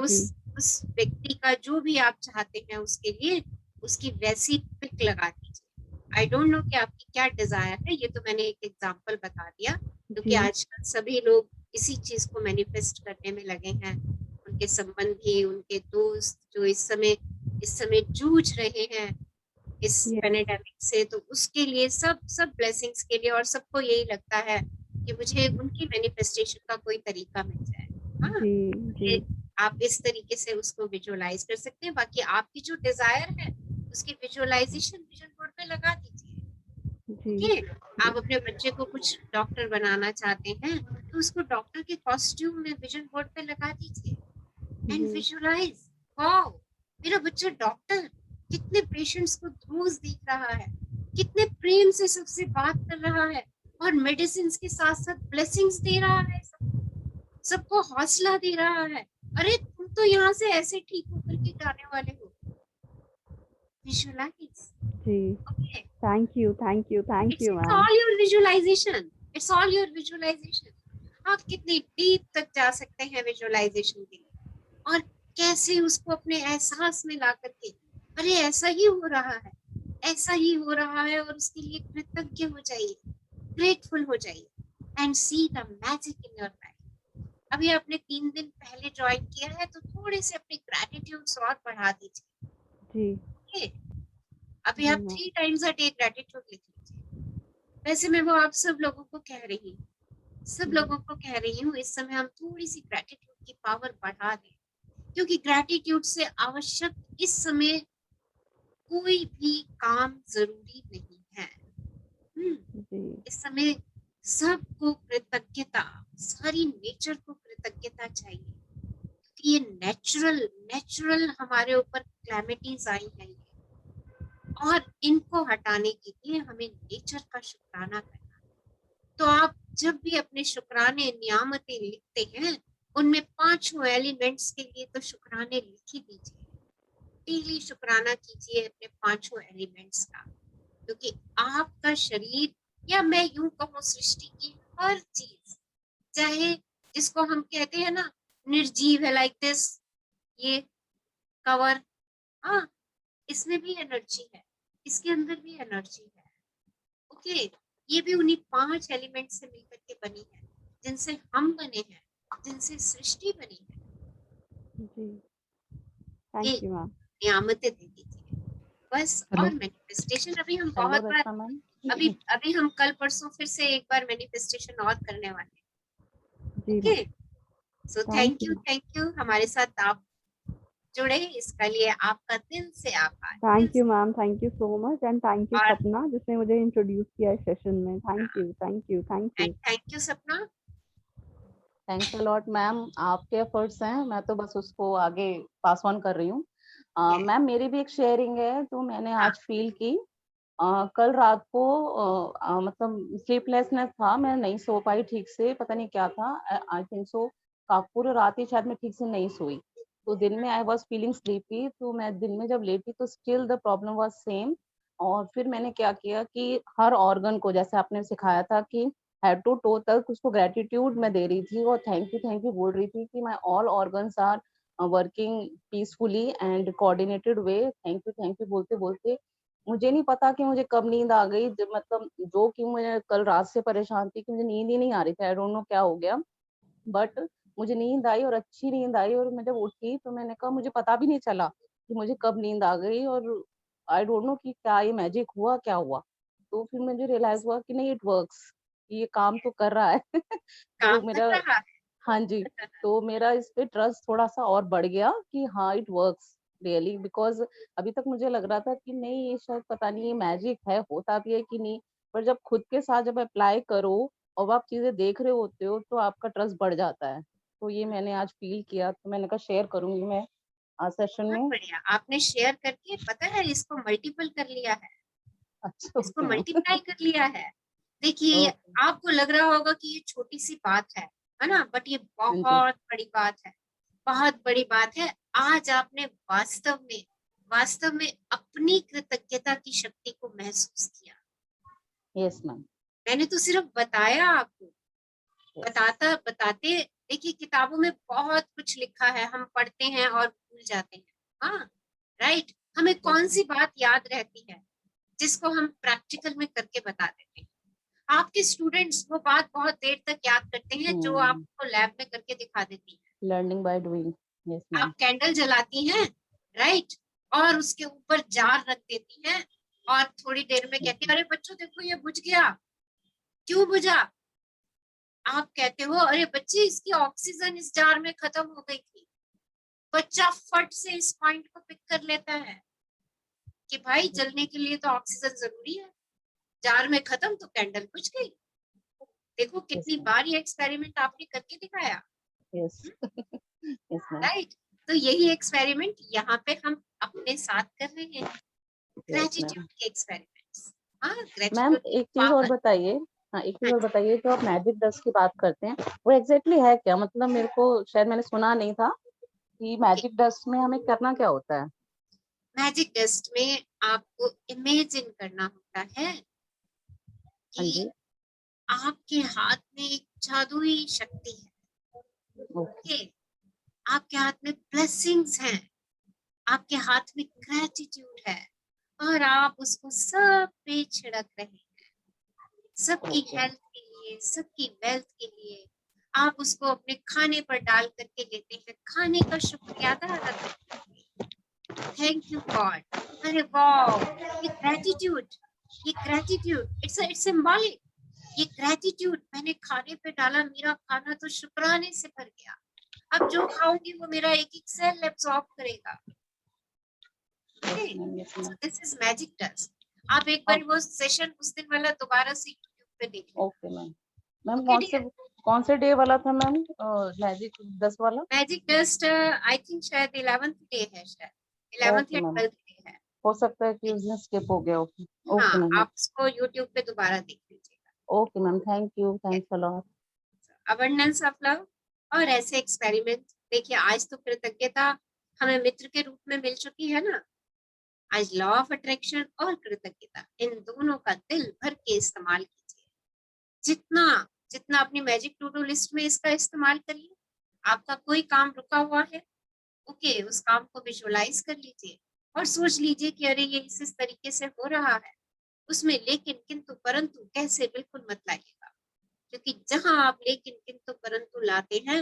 उस व्यक्ति का जो भी आप चाहते हैं उसके लिए उसकी वैसी पिक लगा दीजिए। आई डोंट नो कि आपकी क्या डिजायर है, ये तो मैंने एक एग्जांपल बता दिया, क्योंकि जी. आजकल सभी लोग इसी चीज को मैनिफेस्ट करने में लगे हैं। उनके संबंधी, उनके दोस्त जो इस समय जूझ रहे हैं इस यस. पेंडेमिक से, तो उसके लिए सब सब ब्लेसिंग्स के लिए, और सबको यही लगता है कि मुझे उनकी मैनिफेस्टेशन का कोई तरीका मिल जाए। हाँ, जी. जी. ये आप इस तरीके से उसको विजुअलाइज कर सकते हैं। बाकी आपकी जो डिजायर है उसकी विजुअलाइजेशन विजन बोर्ड पे लगा दीजिए। जी. ओके? जी. आप अपने बच्चे को कुछ डॉक्टर बनाना चाहते हैं तो उसको डॉक्टर के कॉस्ट्यूम में विजन बोर्ड पे लगा दीजिए एंड जी. विजुअलाइज, वाओ मेरा बच्चा डॉक्टर कितने पेशेंट्स को रोज देख रहा है, कितने प्रेम से सबसे बात कर रहा है, और मेडिसिन के साथ साथ ब्लेसिंग्स दे रहा है, सबको हौसला दे रहा है। अरे तुम तो यहाँ से ऐसे ठीक होकर के जाने वाले हो। विजुअलाइज। जी. Okay? Thank you, thank you, thank it's you it's ma'am. All your visualisation, it's all your visualisation. आप कितनी डीप तक जा सकते हैं विजुअलाइजेशन के लिए, और कैसे उसको अपने एहसास में ला करके, अरे ऐसा ही हो रहा है, ऐसा ही हो रहा है, और उसके लिए कृतज्ञ हो जाइए, ग्रेटफुल हो जाइए, and see the magic in your life. अभी आपने 3 दिन पहले ज्वाइन किया है तो थोड़े से अपने ग्रैटिट्यूड्स और बढ़ा दीजिए। जी. ओके? अभी जी आप ma'am. 3 times a day gratitude लिख लीजिए। वैसे मैं वो आप सब लोगों को कह रही हूँ, सब जी. लोगों को कह रही हूँ, इस समय हम थोड़ी सी ग्रैटिट्यूड की पावर बढ़ा दें, क्योंकि ग्रैटिट्यूड से आवश्यक इस समय कोई भी काम जरूरी नहीं है। जी. इस समय सबको कृतज्ञता, सारी नेचर को कृतज्ञता चाहिए, क्योंकि ये नेचुरल नेचुरल हमारे ऊपर क्लैमिटीज आई हैं ये, और इनको हटाने के लिए हमें नेचर का शुक्राना करना है। तो आप जब भी अपने शुक्राने नियामतें लिखते हैं, उनमें 5 एलिमेंट्स के लिए तो शुक्राने लिख ही दीजिए। डेली शुक्राना कीजिए अपने 5 एलिमेंट्स का, क्योंकि आपका शरीर, या मैं यूं कहूँ सृष्टि की हर चीज, चाहे जिसको हम कहते हैं ना निर्जीव है, लाइक दिस, ये कवर, हाँ, इसमें भी एनर्जी है, इसके अंदर भी एनर्जी है। ओके? ये भी उन्हीं 5 एलिमेंट से मिलकर के बनी है जिनसे हम बने हैं। जिनसे सृष्टि बनी है, जी, ये थैंक यू मैम। नियामतें दे दीजिए बस। हेलो। और मैनिफेस्टेशन अभी हम हेलो बहुत बार, रचना मैम। अभी अभी हम कल परसों फिर से एक बार मैनिफेस्टेशन और करने वाले हैं। जी okay, ma'am, so thank you. Thank you हमारे साथ आप जुड़े, इसके लिए आपका दिल से आभार, दिल थैंक यू से। Ma'am, thank you so much and thank you और सपना जिसने मुझे इंट्रोड्यूस किया इस सेशन में। Thank you, thank you, thank you. Thank you सपना। थैंक्स अ लॉट मैम, आपके एफर्ट्स हैं, मैं तो बस उसको आगे पास ऑन कर रही हूँ। Yes, मैम मेरी भी एक शेयरिंग है जो मैंने हाँ, आज फील की। कल रात को मतलब स्लीपलेसनेस था, मैं नहीं सो पाई ठीक से, पता नहीं क्या था। आई थिंक सो पूरी रात ही शायद मैं ठीक से नहीं सोई। तो दिन में आई वाज फीलिंग स्लीपी, तो मैं दिन में जब लेटी तो still the problem was same. और फिर मैंने क्या किया कि हर ऑर्गन को, जैसे आपने सिखाया था कि हेड टू टो तक उसको ग्रेटिट्यूड मैं दे रही थी और थैंक यू बोल रही थी कि my all organs are working peacefully and coordinated way. Thank you बोलते बोलते मुझे नहीं पता कि मुझे कब नींद आ गई। मतलब जो कि मुझे कल रात से परेशान थी कि मुझे नींद ही नहीं आ रही थी, आई डोंट नो क्या हो गया, बट मुझे नींद आई और अच्छी नींद आई। और मैं जब उठी तो मैंने कहा मुझे पता भी नहीं चला कि मुझे कब नींद आ गई, और आई डोंट नो कि क्या ये मैजिक हुआ क्या हुआ। तो फिर मुझे रियलाइज हुआ कि नहीं, इट वर्क्स, ये काम तो कर रहा है। तो काम कर मेरा, रहा है। हाँ जी, तो मेरा इस पे ट्रस्ट थोड़ा-सा और बढ़ गया कि हाँ, इट वर्क्स रियली, बिकॉज़ अभी तक मुझे लग रहा था कि नहीं, ये शायद पता नहीं ये मैजिक है, होता भी है कि नहीं। पर जब खुद के साथ जब अप्लाई करो और आप चीज़ें देख रहे होते हो तो आपका ट्रस्ट बढ़ जाता है। तो ये मैंने आज फ़ील किया, तो मैंने कहा शेयर करूँगी मैं आज सेशन बहुत में। बढ़िया, आपने शेयर करके पता है इसको मल्टीपल कर लिया है, अच्छा, इसको ओके मैम। मल्टीप्लाई कर लिया है। देखिए, ओके, आपको लग रहा होगा कि ये छोटी सी बात है ना, बट ये हाँ जी। बहुत बड़ी बात है, बहुत बड़ी बात है। आज आपने वास्तव में अपनी कृतज्ञता की शक्ति को महसूस किया। यस मैम, मैंने तो सिर्फ बताया आपको, यस। बताते, देखिए किताबों में बहुत कुछ लिखा है, हम पढ़ते हैं और भूल जाते हैं। हाँ, राइट। हमें यस कौन मैम। सी बात याद रहती है जिसको हम प्रैक्टिकल में करके बता देते हैं। आपके स्टूडेंट्स वो बात बहुत देर तक याद करते हैं जो आपको लैब में करके दिखा देती है। Learning by doing. Yes ma'am. आप कैंडल जलाती हैं, राइट, और उसके ऊपर जार रख देती हैं और थोड़ी देर में यस कहती मैम। है, अरे बच्चों देखो ये बुझ गया। क्यों बुझा? आप कहते हो, अरे बच्चे इसकी ऑक्सीजन इस जार में खत्म हो गई थी। बच्चा फट से इस पॉइंट को पिक कर लेता है कि भाई जलने के लिए तो ऑक्सीजन जरूरी है, जार में खत्म तो कैंडल बुझ गई। देखो यस कितनी मैम। बार ये एक्सपेरिमेंट आपने करके दिखाया, यस। Yes ma'am. राइट। तो यही एक्सपेरिमेंट यहाँ पे हम अपने साथ कर रहे हैं, यस मैम। ग्रेटिट्यूड के एक्सपेरिमेंट्स। हाँ, मैम ग्रेटिट्यूड की एक चीज और पावर। बताइए। हाँ, एक चीज हाँ और जी, बताइए, जो आप मैजिक डस्ट की बात करते हैं वो एग्जैक्टली है क्या? मतलब मेरे को शायद मैंने सुना नहीं था कि ओके। मैजिक डस्ट में हमें करना क्या होता है। मैजिक डस्ट में आपको इमेजिन करना होता है हाँ कि जी। आपके हाथ में एक जादुई शक्ति है। ओके। ओके, आपके हाथ में ब्लेसिंग्स हैं, आपके हाथ में ग्रेटिट्यूड है, और आप उसको सब पे छिड़क रहे हैं, सबकी ओके। हेल्थ के लिए, सबकी वेल्थ के लिए। आप उसको अपने खाने पर डाल करके लेते हैं, खाने का शुक्रिया अदा करते हैं। Thank you God. अरे वाओ, ये ग्रेटिट्यूड, इट्स सिंबॉलिक। ये ग्रेटिट्यूड मैंने खाने पे डाला, मेरा खाना तो शुक्राने से भर गया। अब जो खाऊंगी वो मेरा एक एक सेल एब्सॉर्ब करेगा। Yes okay, ma'am. Yes so ma'am. This is magic dust. आप एक बार वो सेशन उस दिन वाला दोबारा से यूट्यूब पे देख लेना। Okay ma'am. Ma'am okay dear. कौन से डे वाला था मैम, मैजिक डस्ट वाला? मैजिक डस्ट आई थिंक शायद 11th डे है, शायद 11th ओके या मैम, 12th डे है। हो सकता है कि उस दिन स्किप हो गया। ओके। हाँ, ओके मैम। आप उसको यूट्यूब पे दोबारा देख लीजिएगा। Okay ma'am, thank you, thanks a lot. Abundance of love और ऐसे एक्सपेरिमेंट। देखिए, आज तो कृतज्ञता हमें मित्र के रूप में मिल चुकी है ना। आज लॉ ऑफ अट्रैक्शन और कृतज्ञता, इन दोनों का दिल भर के इस्तेमाल कीजिए। जितना जितना अपनी मैजिक टू डू लिस्ट में इसका इस्तेमाल करिए। आपका कोई काम रुका हुआ है, ओके, उस काम को विजुअलाइज कर लीजिए और सोच लीजिए कि अरे ये इस तरीके से हो रहा है। उसमें लेकिन किंतु परंतु कैसे बिल्कुल मत लाइएगा, क्योंकि जहां आप लेकिन किंतु परंतु लाते हैं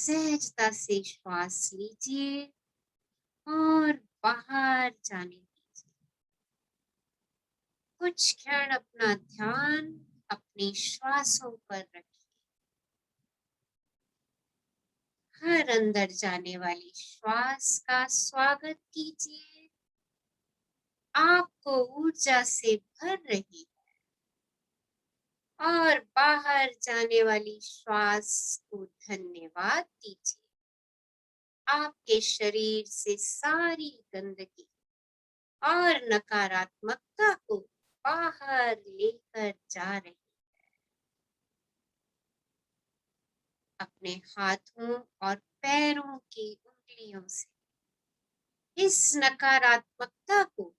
सहजता से श्वास लीजिए और बाहर जाने दीजिए। कुछ क्षण अपना ध्यान अपनी श्वासों पर रखिए। हर अंदर जाने वाली श्वास का स्वागत कीजिए, आपको ऊर्जा से भर रही है, और बाहर जाने वाली श्वास को धन्यवाद दीजिए। आपके शरीर से सारी गंदगी और नकारात्मकता को बाहर लेकर जा रही है। अपने हाथों और पैरों की उंगलियों से इस नकारात्मकता को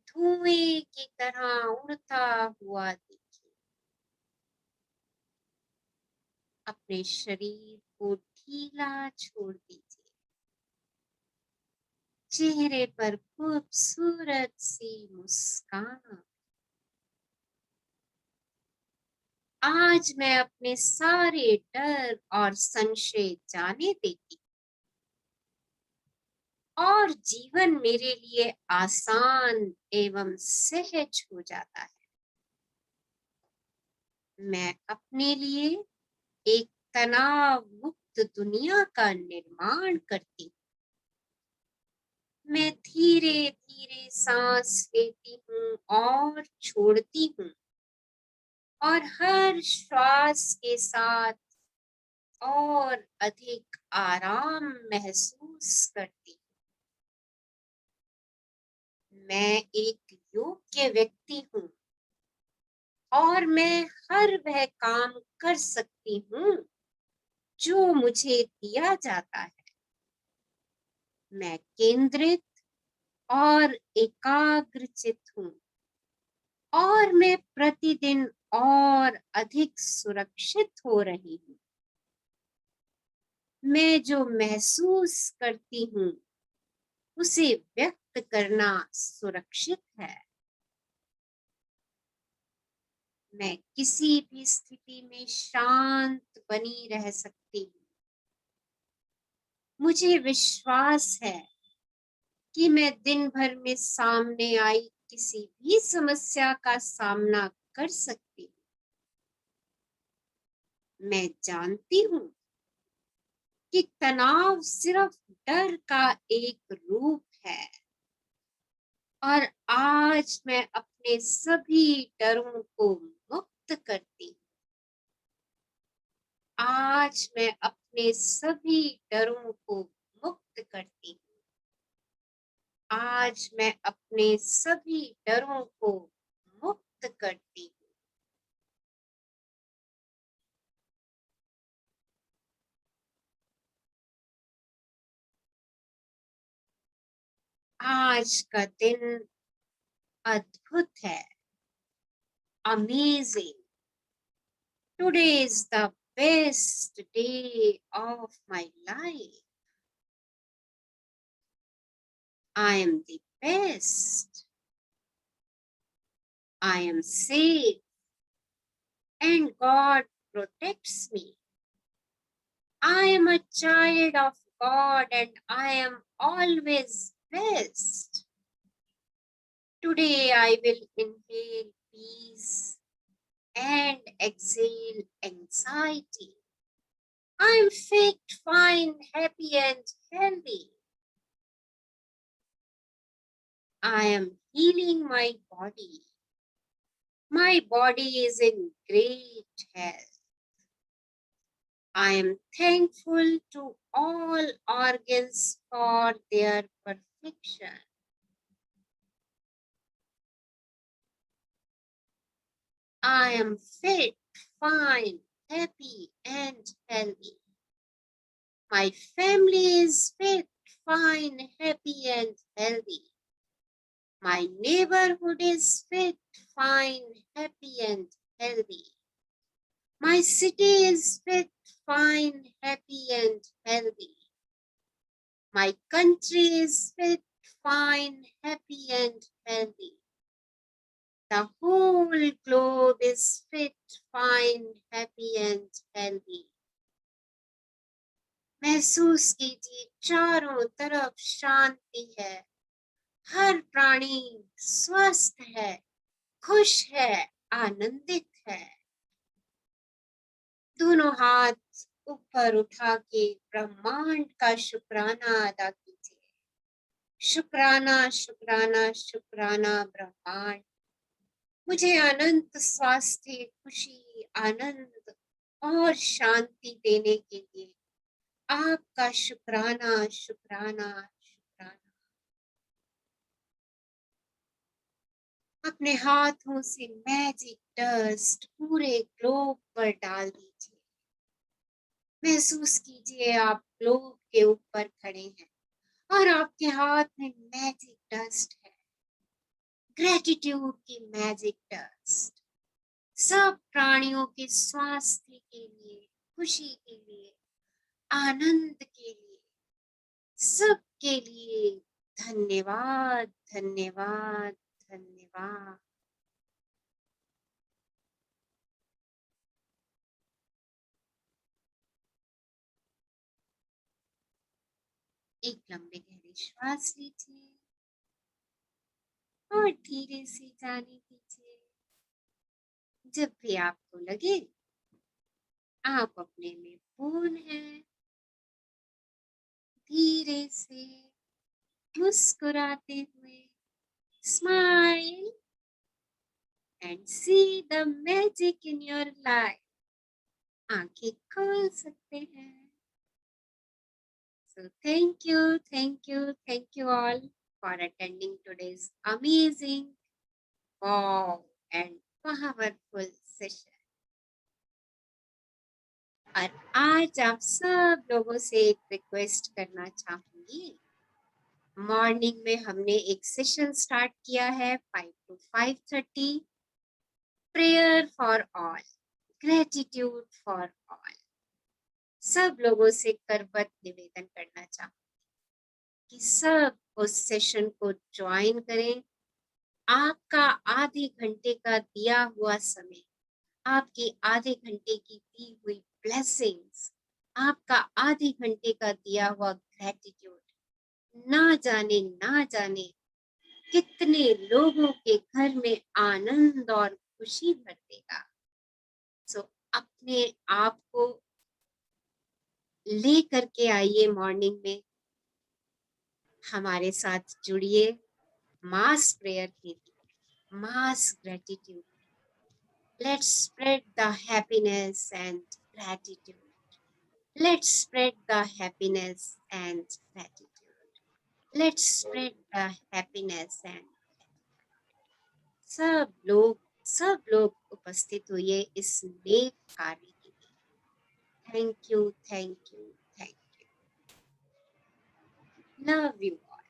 धुएं की तरह उड़ता हुआ देखिए। अपने शरीर को ढीला छोड़ दीजिए। चेहरे पर खूबसूरत सी मुस्कान। आज मैं अपने सारे डर और संशय जाने देती और जीवन मेरे लिए आसान एवं सहज हो जाता है। मैं अपने लिए एक तनाव मुक्त दुनिया का निर्माण करती हूँ। मैं धीरे धीरे सांस लेती हूँ और छोड़ती हूँ, और हर श्वास के साथ और अधिक आराम महसूस करती हूँ। मैं एक योग्य व्यक्ति हूँ और मैं हर वह काम कर सकती हूँ जो मुझे दिया जाता है। मैं केंद्रित और एकाग्रचित हूँ और मैं प्रतिदिन और अधिक सुरक्षित हो रही हूँ। मैं जो महसूस करती हूँ उसे व्यक्त करना सुरक्षित है। मैं किसी भी स्थिति में शांत बनी रह सकती हूँ। मुझे विश्वास है कि मैं दिन भर में सामने आई किसी भी समस्या का सामना कर सकती हूँ। मैं जानती हूँ कि तनाव सिर्फ डर का एक रूप है, और आज मैं अपने सभी डरों को मुक्त करती हूँ। आज मैं अपने सभी डरों को मुक्त करती हूँ। आज मैं अपने सभी डरों को मुक्त करती हूँ। आज का दिन अद्भुत है। Amazing. Today is the best day of my life. I am the best. I am safe and God protects me. I am a child of God and I am always blessed. Today I will inhale peace and exhale anxiety. I am fit, fine, happy and healthy. I am healing my body. My body is in great health. I am thankful to all organs for their perfection. I am fit, fine, happy and healthy. My family is fit, fine, happy and healthy. My neighborhood is fit, fine, happy and healthy. My city is fit, fine, happy and healthy. My country is fit, fine, happy and healthy. The whole globe is fit, fine, happy and healthy. महसूस कीजिए चारों तरफ शांति है, हर प्राणी स्वस्थ है, खुश है, आनंदित है। दोनों हाथ ऊपर उठा के ब्रह्मांड का शुक्राना अदा कीजिए। शुक्राना शुक्राना शुक्राना ब्रह्मांड, मुझे अनंत स्वास्थ्य, खुशी, आनंद और शांति देने के लिए आपका शुक्राना शुक्राना शुक्राना। अपने हाथों से मैजिक डस्ट पूरे ग्लोब पर डाल दीजिए। महसूस कीजिए आप ग्लोब के ऊपर खड़े हैं और आपके हाथ में मैजिक डस्ट है, ग्रेटिट्यूड की मैजिक डस्ट। सब प्राणियों के स्वास्थ्य के लिए, खुशी के लिए, आनंद के लिए, सबके लिए धन्यवाद धन्यवाद धन्यवाद। एक लंबे गहरे श्वास लीजिए और धीरे से जाने दीजिए। जब भी आपको लगे आप अपने में पूर्ण हैं, धीरे से मुस्कुराते हुए smile and see the magic in your life. आंखें खोल सकते हैं। So thank you all for attending today's amazing, wow and powerful session. और आज आप सब लोगों से एक रिक्वेस्ट करना चाहूंगी। मॉर्निंग में हमने एक सेशन स्टार्ट किया है 5 to 5:30, prayer for all, gratitude for all. सब लोगों से करबद्ध निवेदन करना चाहूंगी कि सब उस सेशन को ज्वाइन करें। आपका आधे घंटे का दिया हुआ समय, आपकी आधे घंटे की दी हुई ब्लेसिंग्स, आपका आधे घंटे का दिया हुआ ग्रेटिट्यूड ना जाने कितने लोगों के घर में आनंद और खुशी भर देगा। सो अपने आप को ले करके आइए, मॉर्निंग में हमारे साथ जुड़िए मास प्रेयर के लिए, मास gratitude. Let's spread the happiness and gratitude. Let's spread the happiness and gratitude. Let's spread the happiness and सब लोग उपस्थित हुए इस नेक कार्य के लिए। Thank you thank you thank you. Love you all.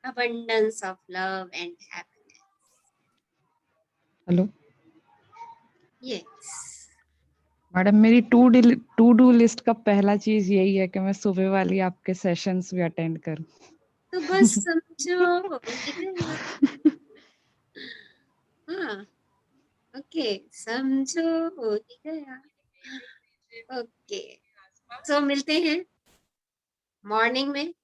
Abundance of love and happiness. Hello Yes. Madam, मेरी to do list का पहला चीज यही है कि मैं सुबह वाली आपके सेशंस भी अटेंड करूं। तो बस समझो हाँ, ओके, समझो हो ही गया। ओके, तो मिलते हैं मॉर्निंग में।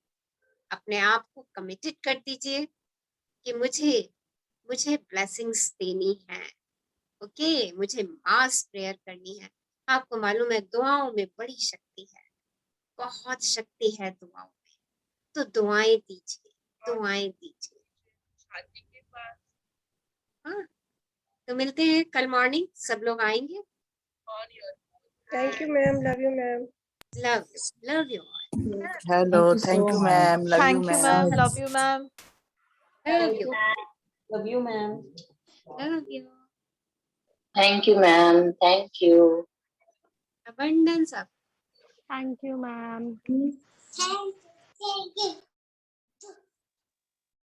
अपने आप को कमिटेड कर दीजिए कि मुझे ब्लेसिंग्स देनी है। ओके, मुझे मास प्रेयर करनी है। आपको मालूम है दुआओं में बड़ी शक्ति है, बहुत शक्ति है दुआओं में। तो दुआएं दीजिए, दुआएं दीजिए। हाँ, तो मिलते हैं कल मॉर्निंग। सब लोग आएंगे। Thank you ma'am, love you ma'am. Love you Hello, thank you, ma'am. Love you, Thank you, ma'am. Love you, ma'am. love you Love you, ma'am. love you। Thank you, ma'am. Thank you. Abundance of Thank you, ma'am. thank you।